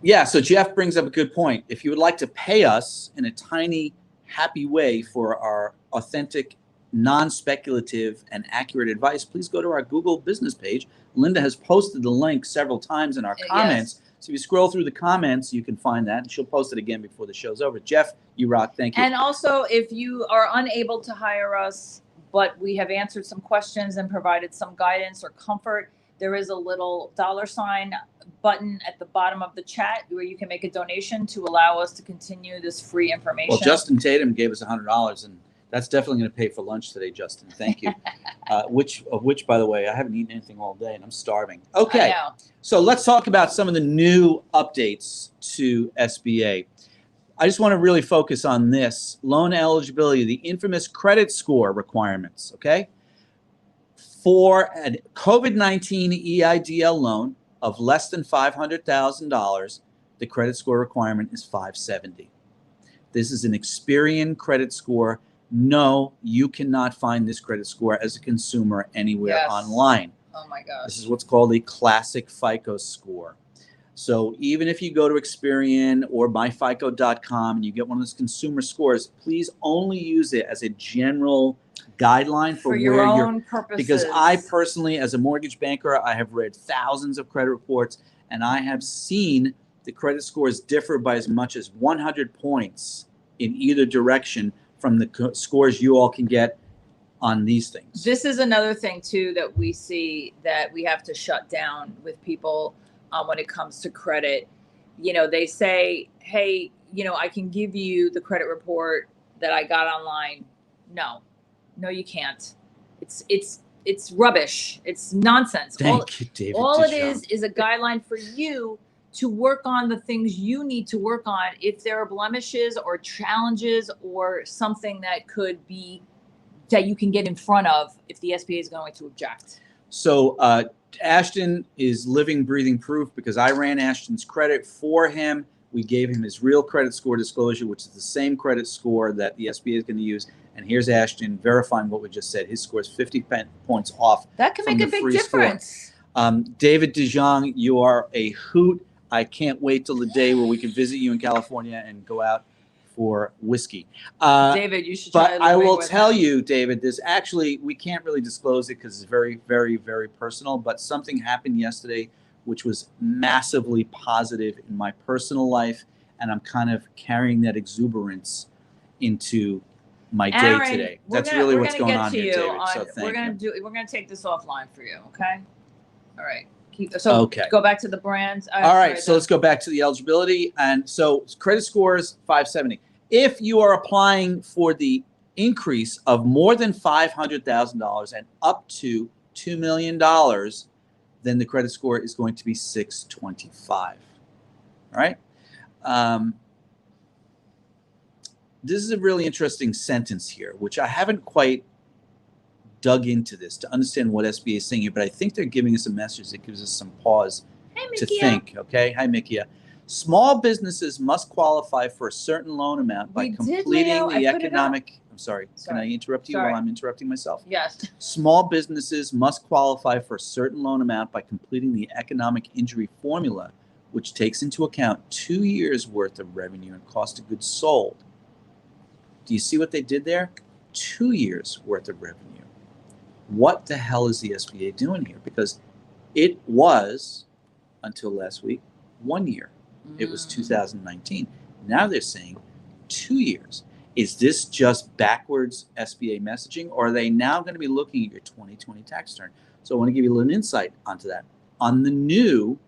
Yeah, so Jeff brings up a good point. If you would like to pay us in a tiny, happy way for our authentic, non-speculative, and accurate advice, please go to our Google business page. Linda has posted the link several times in our comments. Yes. So if you scroll through the comments, you can find that, and she'll post it again before the show's over. Jeff, you rock. Thank you. And also, if you are unable to hire us, but we have answered some questions and provided some guidance or comfort, there is a little $ button at the bottom of the chat where you can make a donation to allow us to continue this free information. Well, Justin Tatum gave us $100, and that's definitely going to pay for lunch today, Justin. Thank you. Which, by the way, I haven't eaten anything all day, and I'm starving. Okay, so let's talk about some of the new updates to SBA. I just want to really focus on this. Loan eligibility, the infamous credit score requirements, okay? For a COVID-19 EIDL loan of less than $500,000, the credit score requirement is 570. This is an Experian credit score. No, you cannot find this credit score as a consumer anywhere online. Oh my gosh. This is what's called a classic FICO score. So even if you go to Experian or myfico.com and you get one of those consumer scores, please only use it as a general guideline for your where you're, own purposes. because I personally, as a mortgage banker, I have read thousands of credit reports, and I have seen the credit scores differ by as much as 100 points in either direction from the scores you all can get on these things. This is another thing too that we see that we have to shut down with people when it comes to credit. You know, they say, hey, you know, I can give you the credit report that I got online. No, you can't. It's rubbish. It's nonsense. Thank you, David. All it is a guideline for you to work on the things you need to work on. If there are blemishes or challenges or something that could be, that you can get in front of if the SBA is going to object. So Ashton is living, breathing proof, because I ran Ashton's credit for him. We gave him his real credit score disclosure, which is the same credit score that the SBA is going to use. And here's Ashton verifying what we just said. His score is 50 points off. That can make a big difference. David DeJong, you are a hoot. I can't wait till the day where we can visit you in California and go out for whiskey. David, you should try. But I will tell you, David, there's actually, we can't really disclose it because it's very, very, very personal, but something happened yesterday which was massively positive in my personal life, and I'm kind of carrying that exuberance into my day today. That's really what's going on here, David. So thank you. We're gonna take this offline for you, okay? All right. Go back to the brands. All right, so let's go back to the eligibility. And so credit scores 570. If you are applying for the increase of more than $500,000 and up to $2 million, then the credit score is going to be 625. All right. This is a really interesting sentence here, which I haven't quite dug into this to understand what SBA is saying here, but I think they're giving us a message that gives us some pause to think. Okay. Hi, Mikia. Small businesses must qualify for a certain loan amount by completing the economic. I'm sorry. Can I interrupt you while I'm interrupting myself? Yes. Small businesses must qualify for a certain loan amount by completing the economic injury formula, which takes into account 2 years worth of revenue and cost of goods sold. Do you see what they did there? 2 years worth of revenue. What the hell is the SBA doing here? Because it was, until last week, 1 year. It was 2019. Now they're saying 2 years. Is this just backwards SBA messaging, or are they now going to be looking at your 2020 tax return? So I want to give you a little insight onto that. On the new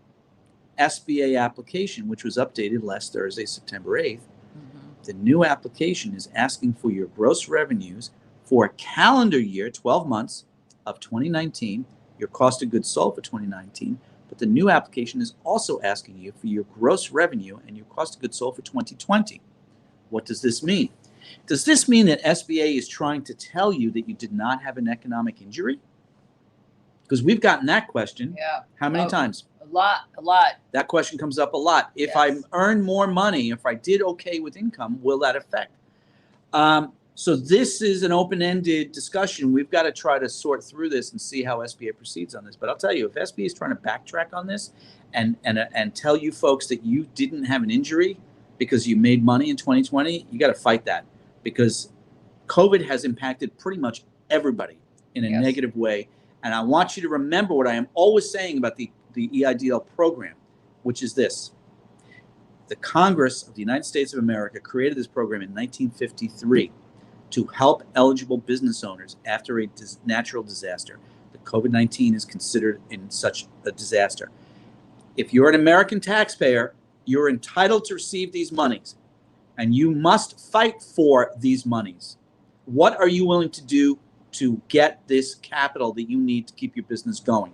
SBA application, which was updated last Thursday, September 8th, the new application is asking for your gross revenues for a calendar year, 12 months of 2019, your cost of goods sold for 2019, but the new application is also asking you for your gross revenue and your cost of goods sold for 2020. What does this mean? Does this mean that SBA is trying to tell you that you did not have an economic injury? Because we've gotten that question. Yeah. How many times? A lot. That question comes up a lot. If I earn more money, if I did okay with income, will that affect? So this is an open-ended discussion. We've got to try to sort through this and see how SBA proceeds on this. But I'll tell you, if SBA is trying to backtrack on this and tell you folks that you didn't have an injury because you made money in 2020, you got to fight that, because COVID has impacted pretty much everybody in a negative way. And I want you to remember what I am always saying about the EIDL program, which is this. The Congress of the United States of America created this program in 1953 to help eligible business owners after a natural disaster. The COVID-19 is considered in such a disaster. If you're an American taxpayer, you're entitled to receive these monies, and you must fight for these monies. What are you willing to do to get this capital that you need to keep your business going?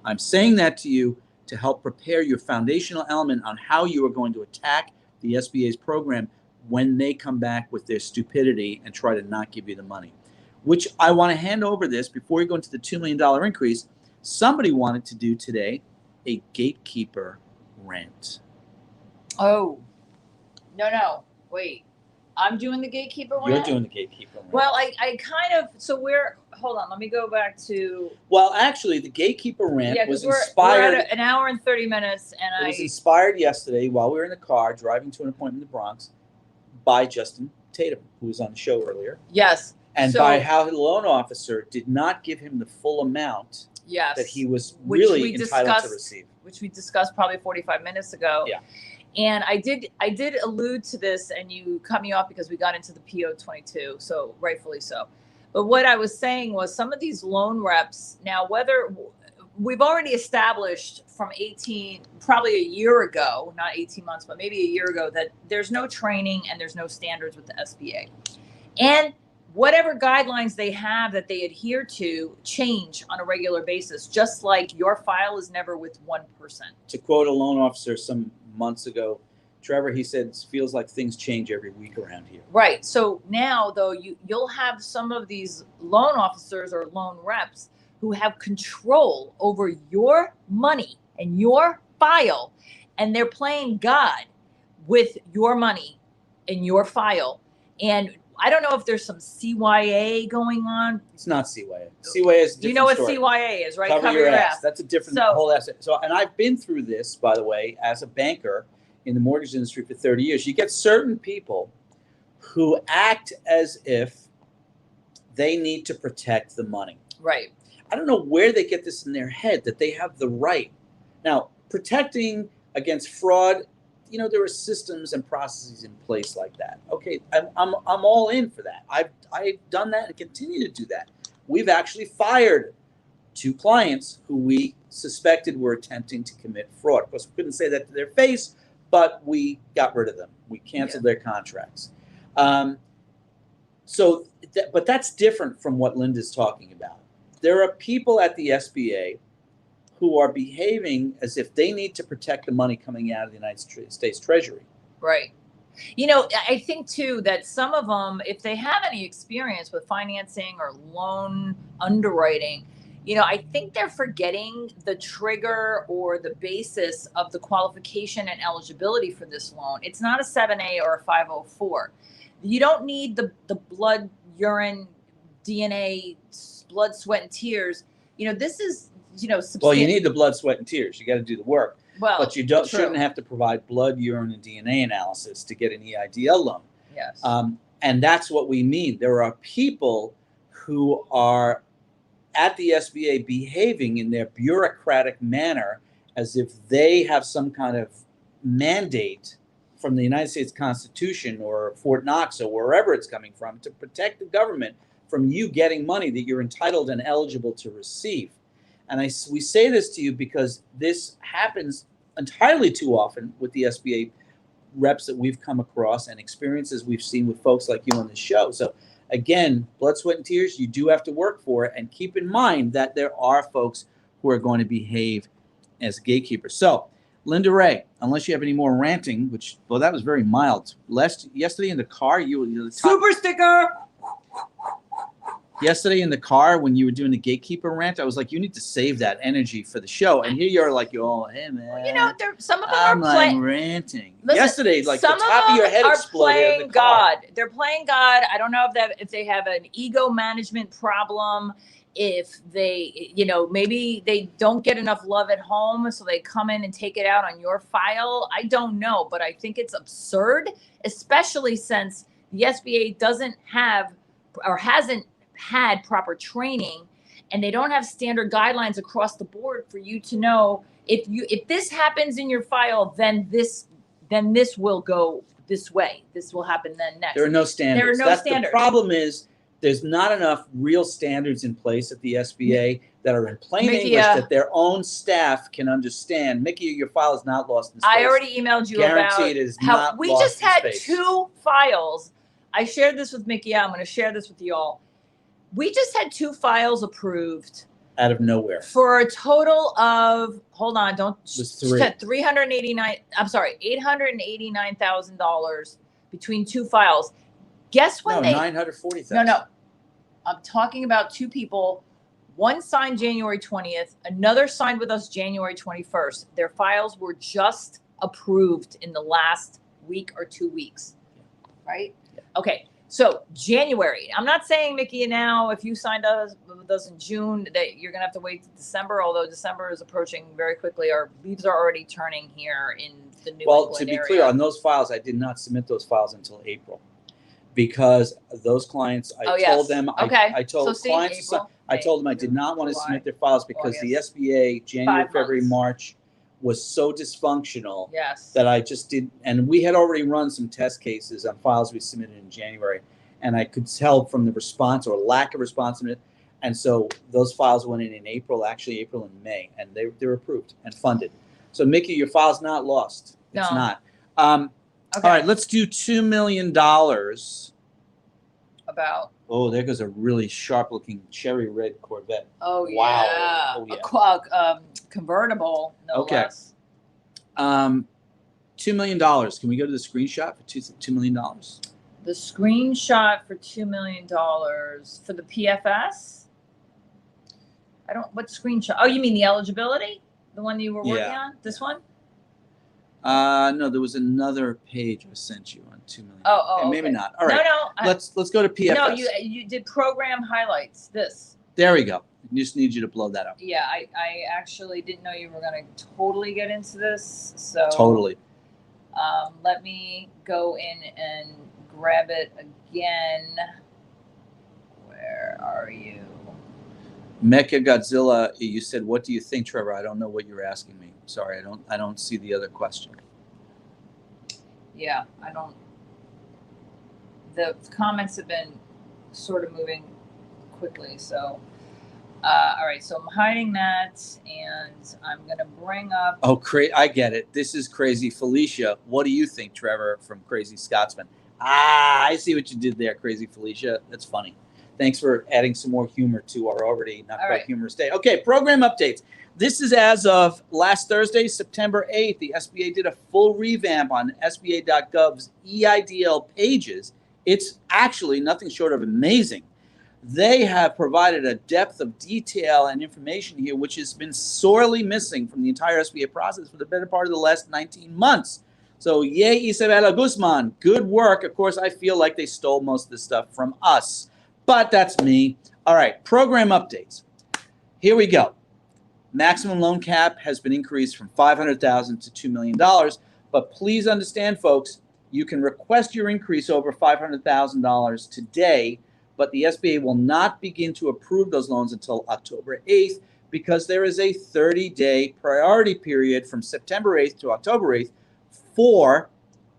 I'm saying that to you to help prepare your foundational element on how you are going to attack the SBA's program when they come back with their stupidity and try to not give you the money. Which I want to hand over this before we go into the $2 million increase. Somebody wanted to do today a gatekeeper rant. Oh, no, wait. I'm doing the gatekeeper rant? You're doing the gatekeeper rant. Well, I kind of, hold on, let me go back to. Well, actually, the gatekeeper rant was inspired. We're at an hour and 30 minutes, and it was inspired yesterday while we were in the car driving to an appointment in the Bronx by Justin Tatum, who was on the show earlier. Yes. And So- by how the loan officer did not give him the full amount Yes. that he was Which really we entitled to discussed- receive. which we discussed probably 45 minutes ago. Yeah. And I did allude to this, and you cut me off because we got into the PO 22, so rightfully so. But what I was saying was some of these loan reps, now whether we've already established from 18, probably a year ago, not 18 months, but maybe a year ago, that there's no training and there's no standards with the SBA. And whatever guidelines they have that they adhere to change on a regular basis, just like your file is never with one person. To quote a loan officer some months ago, Trevor, he said, it feels like things change every week around here. Right. So now, though, you'll have some of these loan officers or loan reps who have control over your money and your file, and they're playing God with your money and your file. And I don't know if there's some CYA going on. It's not CYA. CYA is a different You know what story. CYA is, right? Cover your ass. That's a different So- whole asset. So, and I've been through this, by the way, as a banker in the mortgage industry for 30 years. You get certain people who act as if they need to protect the money. Right. I don't know where they get this in their head that they have the right. Now, protecting against fraud, you know, there are systems and processes in place like that. Okay, I'm all in for that. I've done that and continue to do that. We've actually fired 2 clients who we suspected were attempting to commit fraud. Of course, we couldn't say that to their face, but we got rid of them. We canceled their contracts. But that's different from what Linda's talking about. There are people at the SBA who are behaving as if they need to protect the money coming out of the United States Treasury. Right. You know, I think too that some of them, if they have any experience with financing or loan underwriting, you know, I think they're forgetting the trigger or the basis of the qualification and eligibility for this loan. It's not a 7A or a 504. You don't need the blood, urine, DNA, blood, sweat, and tears. You know, this is, you know, Well, you need the blood, sweat, and tears. You got to do the work. Well, but you shouldn't have to provide blood, urine, and DNA analysis to get an EIDL loan. Yes. And that's what we mean. There are people who are at the SBA behaving in their bureaucratic manner as if they have some kind of mandate from the United States Constitution or Fort Knox or wherever it's coming from to protect the government from you getting money that you're entitled and eligible to receive. And we say this to you because this happens entirely too often with the SBA reps that we've come across and experiences we've seen with folks like you on the show. So again, blood, sweat, and tears, you do have to work for it. And keep in mind that there are folks who are going to behave as gatekeepers. So, Linda Ray, unless you have any more ranting, which, well, that was very mild. Yesterday in the car, Super sticker. Yesterday in the car when you were doing the gatekeeper rant, I was like, you need to save that energy for the show. And here you're like, oh, hey, man. You know, some of them I'm are like playing. ranting. Listen, Yesterday, like the some top of your head are exploded in playing the car. God. They're playing God. I don't know if they have an ego management problem, if they, you know, maybe they don't get enough love at home, so they come in and take it out on your file. I don't know, but I think it's absurd, especially since the SBA doesn't have or hasn't had proper training, and they don't have standard guidelines across the board for you to know if this happens in your file, then this will go this way. This will happen then next. There are no standards. There are no standards. The problem is there's not enough real standards in place at the SBA that are in plain Mickey, English that their own staff can understand. Mickey, your file is not lost in space. I already emailed you Guaranteed about it is how not we lost just in had space. 2 files. I shared this with Mickey. I'm going to share this with you all. We just had 2 files approved out of nowhere for a total of, hold on, don't, $889,000 between 2 files. Guess when they, $940,000. no, I'm talking about 2 people. One signed January 20th, another signed with us January 21st. Their files were just approved in the last week or 2 weeks, right? Okay. So January, I'm not saying, Mickey, now if you signed with us in June that you're going to have to wait to December, although December is approaching very quickly. Our leaves are already turning here in the New England to be area. clear, on those files, I did not submit those files until April because those clients, I Oh, yes. told them, Okay. I told So see, clients, April, I May, told them I did not want to July, submit their files because the August. SBA, January, 5 February, months. March was so dysfunctional Yes. that I just did, and we had already run some test cases on files we submitted in January, and I could tell from the response or lack of response, and so those files went in April, actually April and May, and they were approved and funded. So Mickey, your file's not lost. It's No. not. Okay. All right, let's do $2 million. About. Oh, there goes a really sharp-looking cherry red Corvette. Oh, Wow. yeah. Oh, yeah. A convertible, no Okay. less. $2 million. Can we go to the screenshot for $2 million? The screenshot for $2 million for the PFS? What screenshot? Oh, you mean the eligibility? The one you were working on? This one? No, there was another page I sent you on $2 million. Oh, okay, maybe okay. not. All right. No. Let's go to PFS. No, you did program highlights. This. There we go. I just need you to blow that up. Yeah, I actually didn't know you were going to totally get into this. So totally. Let me go in and grab it again. Where are you? Mecha Godzilla, you said, what do you think, Trevor? I don't know what you're asking me. Sorry, I don't see the other question. Yeah, the comments have been sort of moving quickly, so all right, so I'm hiding that, and I'm gonna bring up. Oh, I get it. This is Crazy Felicia. What do you think, Trevor, from Crazy Scotsman? I see what you did there, Crazy Felicia. That's funny. Thanks for adding some more humor to our already not quite humorous day. Okay, program updates. This is as of last Thursday, September 8th. The SBA did a full revamp on SBA.gov's EIDL pages. It's actually nothing short of amazing. They have provided a depth of detail and information here which has been sorely missing from the entire SBA process for the better part of the last 19 months. So yay, Isabella Guzman, good work. Of course, I feel like they stole most of this stuff from us, but that's me. All right, program updates. Here we go. Maximum loan cap has been increased from $500,000 to $2 million, but please understand, folks, you can request your increase over $500,000 today, but the SBA will not begin to approve those loans until October 8th because there is a 30-day priority period from September 8th to October 8th for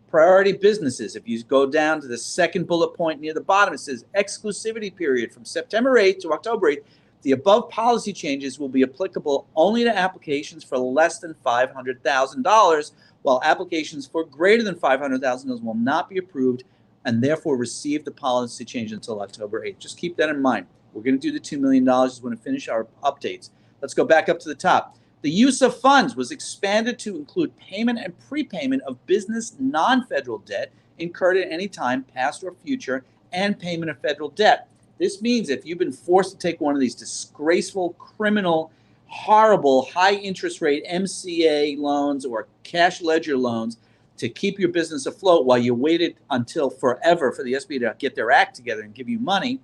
priority businesses. If you go down to the second bullet point near the bottom, it says exclusivity period from September 8th to October 8th. The above policy changes will be applicable only to applications for less than $500,000, while applications for greater than $500,000 will not be approved and therefore receive the policy change until October 8th. Just keep that in mind. We're going to do the $2 million just when we finish our updates. Let's go back up to the top. The use of funds was expanded to include payment and prepayment of business non-federal debt incurred at any time, past or future, and payment of federal debt. This means if you've been forced to take one of these disgraceful, criminal, horrible, high interest rate MCA loans or cash ledger loans to keep your business afloat while you waited until forever for the SBA to get their act together and give you money,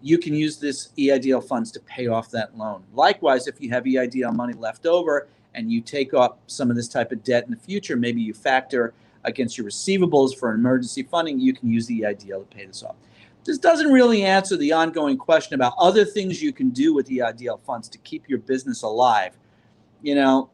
you can use this EIDL funds to pay off that loan. Likewise, if you have EIDL money left over and you take up some of this type of debt in the future, maybe you factor against your receivables for emergency funding, you can use the EIDL to pay this off. This doesn't really answer the ongoing question about other things you can do with EIDL funds to keep your business alive. You know,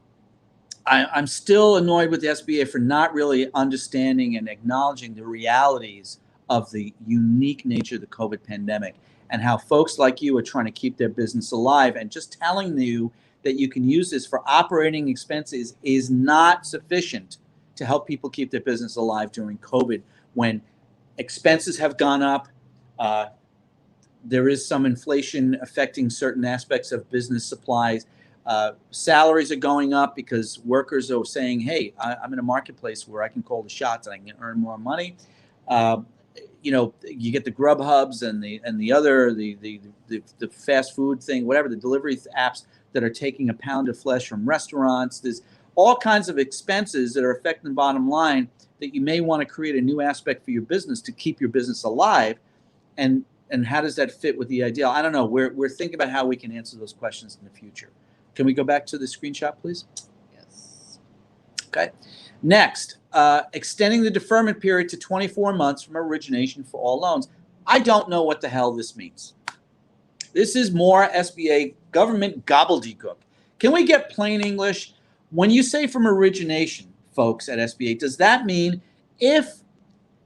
I'm still annoyed with the SBA for not really understanding and acknowledging the realities of the unique nature of the COVID pandemic and how folks like you are trying to keep their business alive, and just telling you that you can use this for operating expenses is not sufficient to help people keep their business alive during COVID when expenses have gone up. There is some inflation affecting certain aspects of business supplies. Salaries are going up because workers are saying, hey, I'm in a marketplace where I can call the shots and I can earn more money. You know, you get the Grubhubs and the other the fast food thing, whatever, the delivery apps that are taking a pound of flesh from restaurants. There's all kinds of expenses that are affecting the bottom line that you may want to create a new aspect for your business to keep your business alive. And how does that fit with the EIDL? I don't know. We're thinking about how we can answer those questions in the future. Can we go back to the screenshot, please? Yes. Okay. Next, extending the deferment period to 24 months from origination for all loans. I don't know what the hell this means. This is more SBA government gobbledygook. Can we get plain English? When you say from origination, folks at SBA, does that mean if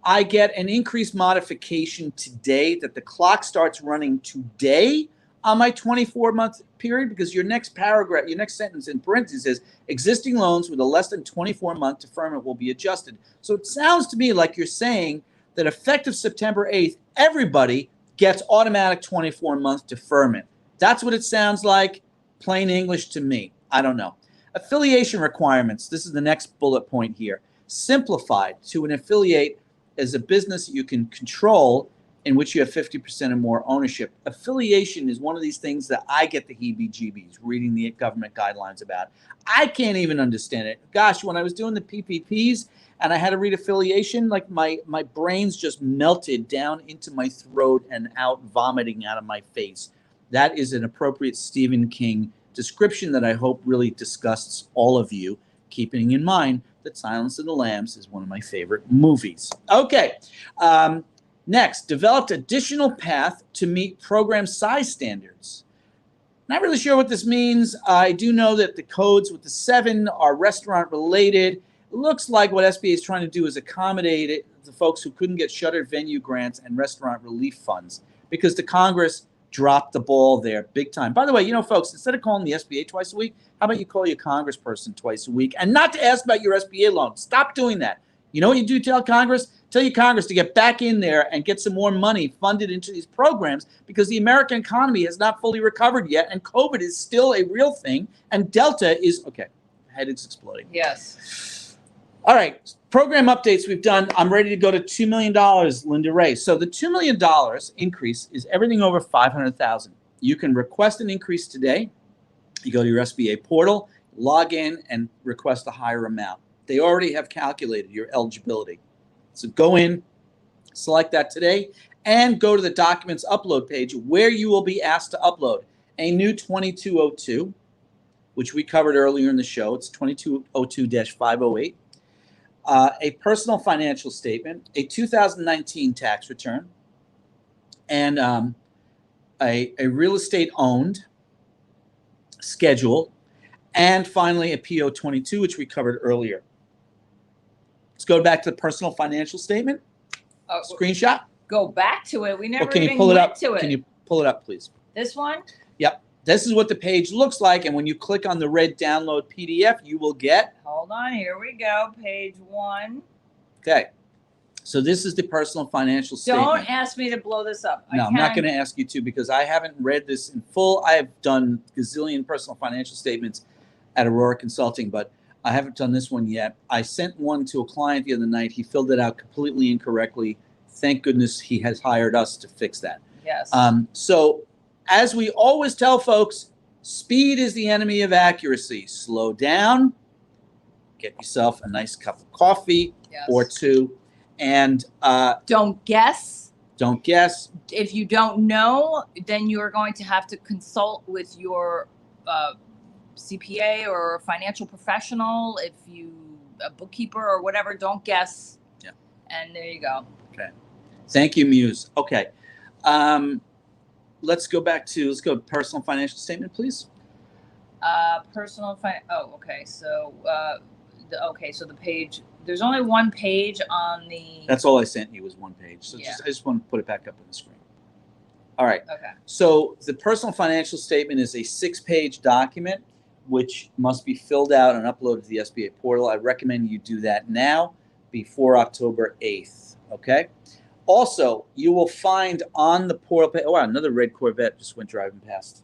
I get an increased modification today, that the clock starts running today on my 24-month period? Because your next paragraph, your next sentence in parentheses says, existing loans with a less than 24-month deferment will be adjusted. So it sounds to me like you're saying that effective September 8th, everybody gets automatic 24-month deferment. That's what it sounds like, plain English to me. I don't know. Affiliation requirements. This is the next bullet point here. Simplified to an affiliate as a business you can control in which you have 50% or more ownership. Affiliation is one of these things that I get the heebie-jeebies reading the government guidelines about. I can't even understand it. Gosh, when I was doing the PPPs and I had to read affiliation, like my brains just melted down into my throat and out, vomiting out of my face. That is an appropriate Stephen King description that I hope really disgusts all of you, keeping in mind that Silence of the Lambs is one of my favorite movies. Okay. Next, developed additional path to meet program size standards. Not really sure what this means. I do know that the codes with the 7 are restaurant related. It looks like what SBA is trying to do is accommodate the folks who couldn't get shuttered venue grants and restaurant relief funds, because the Congress dropped the ball there big time. By the way, you know, folks, instead of calling the SBA twice a week, how about you call your congressperson twice a week, and not to ask about your SBA loan? Stop doing that. You know what you do tell Congress? Tell your Congress to get back in there and get some more money funded into these programs, because the American economy has not fully recovered yet, and COVID is still a real thing, and Delta is, okay, head is exploding. Yes. All right, program updates we've done. I'm ready to go to $2 million, Linda Ray. So the $2 million increase is everything over $500,000. You can request an increase today. You go to your SBA portal, log in, and request a higher amount. They already have calculated your eligibility. So go in, select that today, and go to the documents upload page where you will be asked to upload a new 2202, which we covered earlier in the show. It's 2202-508. A personal financial statement, a 2019 tax return, and a real estate owned schedule, and finally a PO22, which we covered earlier. Let's go back to the personal financial statement. Screenshot. Go back to it. We never Can you even pull it went up? to it. Can you pull it up, please? This one? Yep. This is what the page looks like, and when you click on the red download PDF, you will get. Hold on. Here we go. Page 1. Okay. So this is the personal financial statement. Don't ask me to blow this up. No, I'm not going to ask you to, because I haven't read this in full. I have done gazillion personal financial statements at Aurora Consulting, but I haven't done this one yet. I sent one to a client the other night. He filled it out completely incorrectly. Thank goodness he has hired us to fix that. Yes. So as we always tell folks, speed is the enemy of accuracy. Slow down, get yourself a nice cup of coffee or two, and don't guess. Don't guess. If you don't know, then you're going to have to consult with your CPA or financial professional, if you a bookkeeper or whatever. Don't guess. Yeah. And there you go. Okay. Thank you, Muse. Okay. Let's go personal financial statement, please. Okay. So so the page, there's only one page on the. That's all I sent you was one page. So I just want to put it back up on the screen. All right. Okay. So the personal financial statement is a 6-page document which must be filled out and uploaded to the SBA portal. I recommend you do that now before October 8th. Okay. Also, you will find on the portal page. Oh, wow, another red Corvette just went driving past.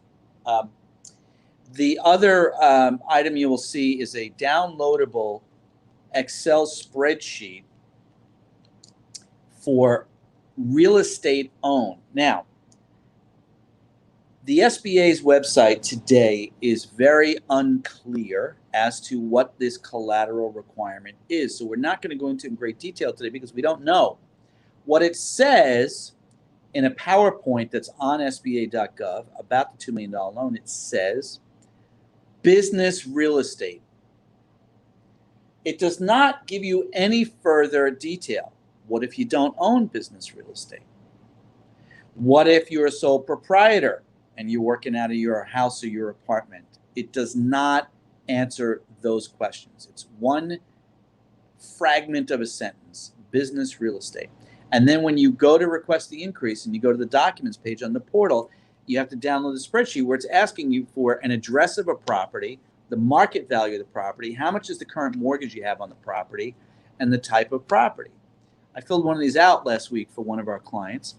The other item you will see is a downloadable Excel spreadsheet for real estate owned. Now, the SBA's website today is very unclear as to what this collateral requirement is. So we're not going to go into in great detail today because we don't know. What it says in a PowerPoint that's on SBA.gov about the $2 million loan, it says business real estate. It does not give you any further detail. What if you don't own business real estate? What if you're a sole proprietor and you're working out of your house or your apartment? It does not answer those questions. It's one fragment of a sentence, business real estate. And then when you go to request the increase and you go to the documents page on the portal, you have to download the spreadsheet where it's asking you for an address of a property, the market value of the property, how much is the current mortgage you have on the property, and the type of property. I filled one of these out last week for one of our clients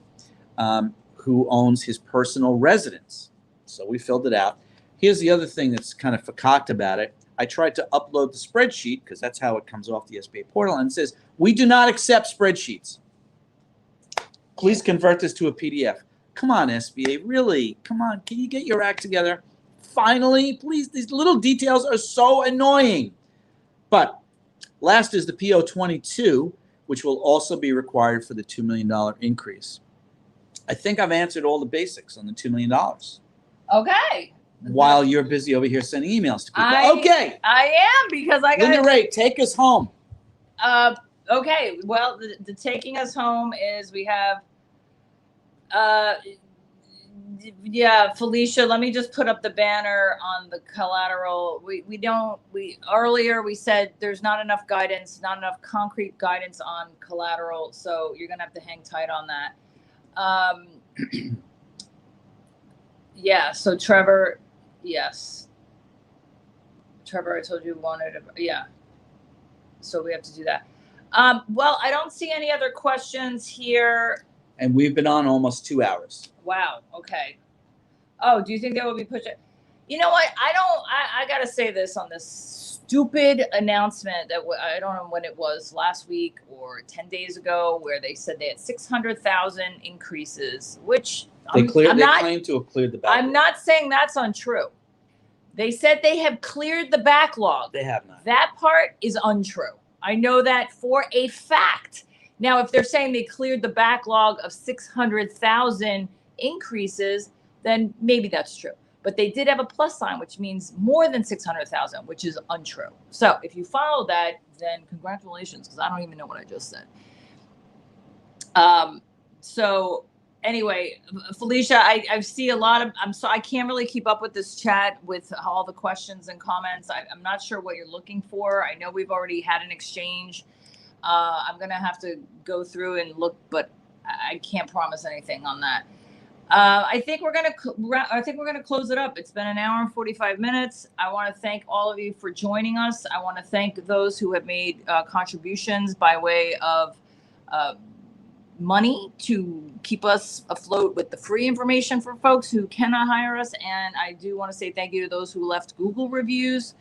who owns his personal residence. So we filled it out. Here's the other thing that's kind of fakaked about it. I tried to upload the spreadsheet because that's how it comes off the SBA portal, and it says, we do not accept spreadsheets. Please convert this to a PDF. Come on, SBA, really? Come on, can you get your act together? Finally, please, these little details are so annoying. But last is the PO22, which will also be required for the $2 million increase. I think I've answered all the basics on the $2 million. Okay. While you're busy over here sending emails to people. Okay. I am, because I got Linda Ray, take us home. Okay. Well, the taking us home is we have, yeah, Felicia, let me just put up the banner on the collateral. Earlier we said there's not enough guidance, not enough concrete guidance on collateral. So you're going to have to hang tight on that. Yeah. So Trevor, yes. Trevor, I told you wanted to, yeah. So we have to do that. Well, I don't see any other questions here. And we've been on almost 2 hours. Wow. Okay. Oh, do you think that will be pushed? You know what? I got to say this on this stupid announcement that I don't know when it was, last week or 10 days ago, where they said they had 600,000 increases, which They claim to have cleared the backlog. I'm not saying that's untrue. They said they have cleared the backlog. They have not. That part is untrue. I know that for a fact. Now, if they're saying they cleared the backlog of 600,000 increases, then maybe that's true. But they did have a plus sign, which means more than 600,000, which is untrue. So if you follow that, then congratulations, because I don't even know what I just said. So anyway, Felicia, I see a lot of, I can't really keep up with this chat with all the questions and comments. I'm not sure what you're looking for. I know we've already had an exchange. I'm going to have to go through and look, but I can't promise anything on that. I think we're going to close it up. It's been an hour and 45 minutes. I want to thank all of you for joining us. I want to thank those who have made contributions by way of money to keep us afloat with the free information for folks who cannot hire us. And I do want to say thank you to those who left Google reviews,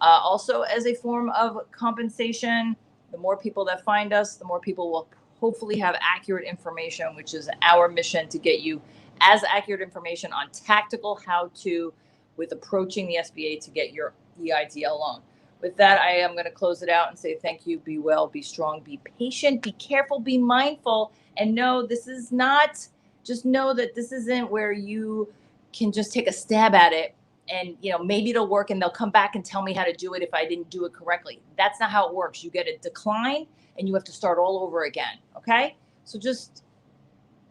also as a form of compensation. The more people that find us, the more people will hopefully have accurate information, which is our mission, to get you as accurate information on tactical how-to with approaching the SBA to get your EIDL loan. With that, I am going to close it out and say thank you. Be well, be strong, be patient, be careful, be mindful, and know this is not, just know that this isn't where you can just take a stab at it and, you know, maybe it'll work and they'll come back and tell me how to do it if I didn't do it correctly. That's not how it works. You get a decline and you have to start all over again. Okay? So just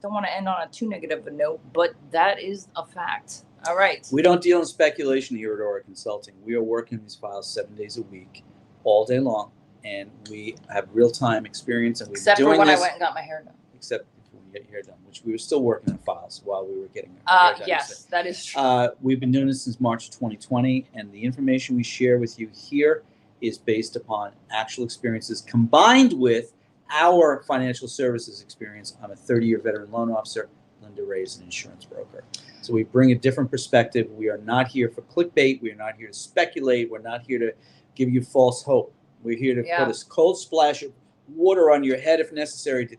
don't want to end on a too negative a note, but that is a fact. All right. We don't deal in speculation here at Aura Consulting. We are working these files 7 days a week, all day long, and we have real-time experience. And we've Except been doing for when this, I went and got my hair done. Except when you get your hair done, which we were still working on files while we were getting our hair done. Yes, that is true. We've been doing this since March of 2020, and the information we share with you here is based upon actual experiences combined with our financial services experience. I'm a 30-year veteran loan officer. Linda Ray is an insurance broker. So we bring a different perspective. We are not here for clickbait. We are not here to speculate. We're not here to give you false hope. We're here to put a cold splash of water on your head if necessary to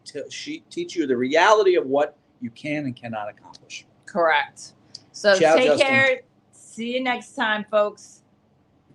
teach you the reality of what you can and cannot accomplish. Correct. So Ciao, take Justin. care. See you next time, folks.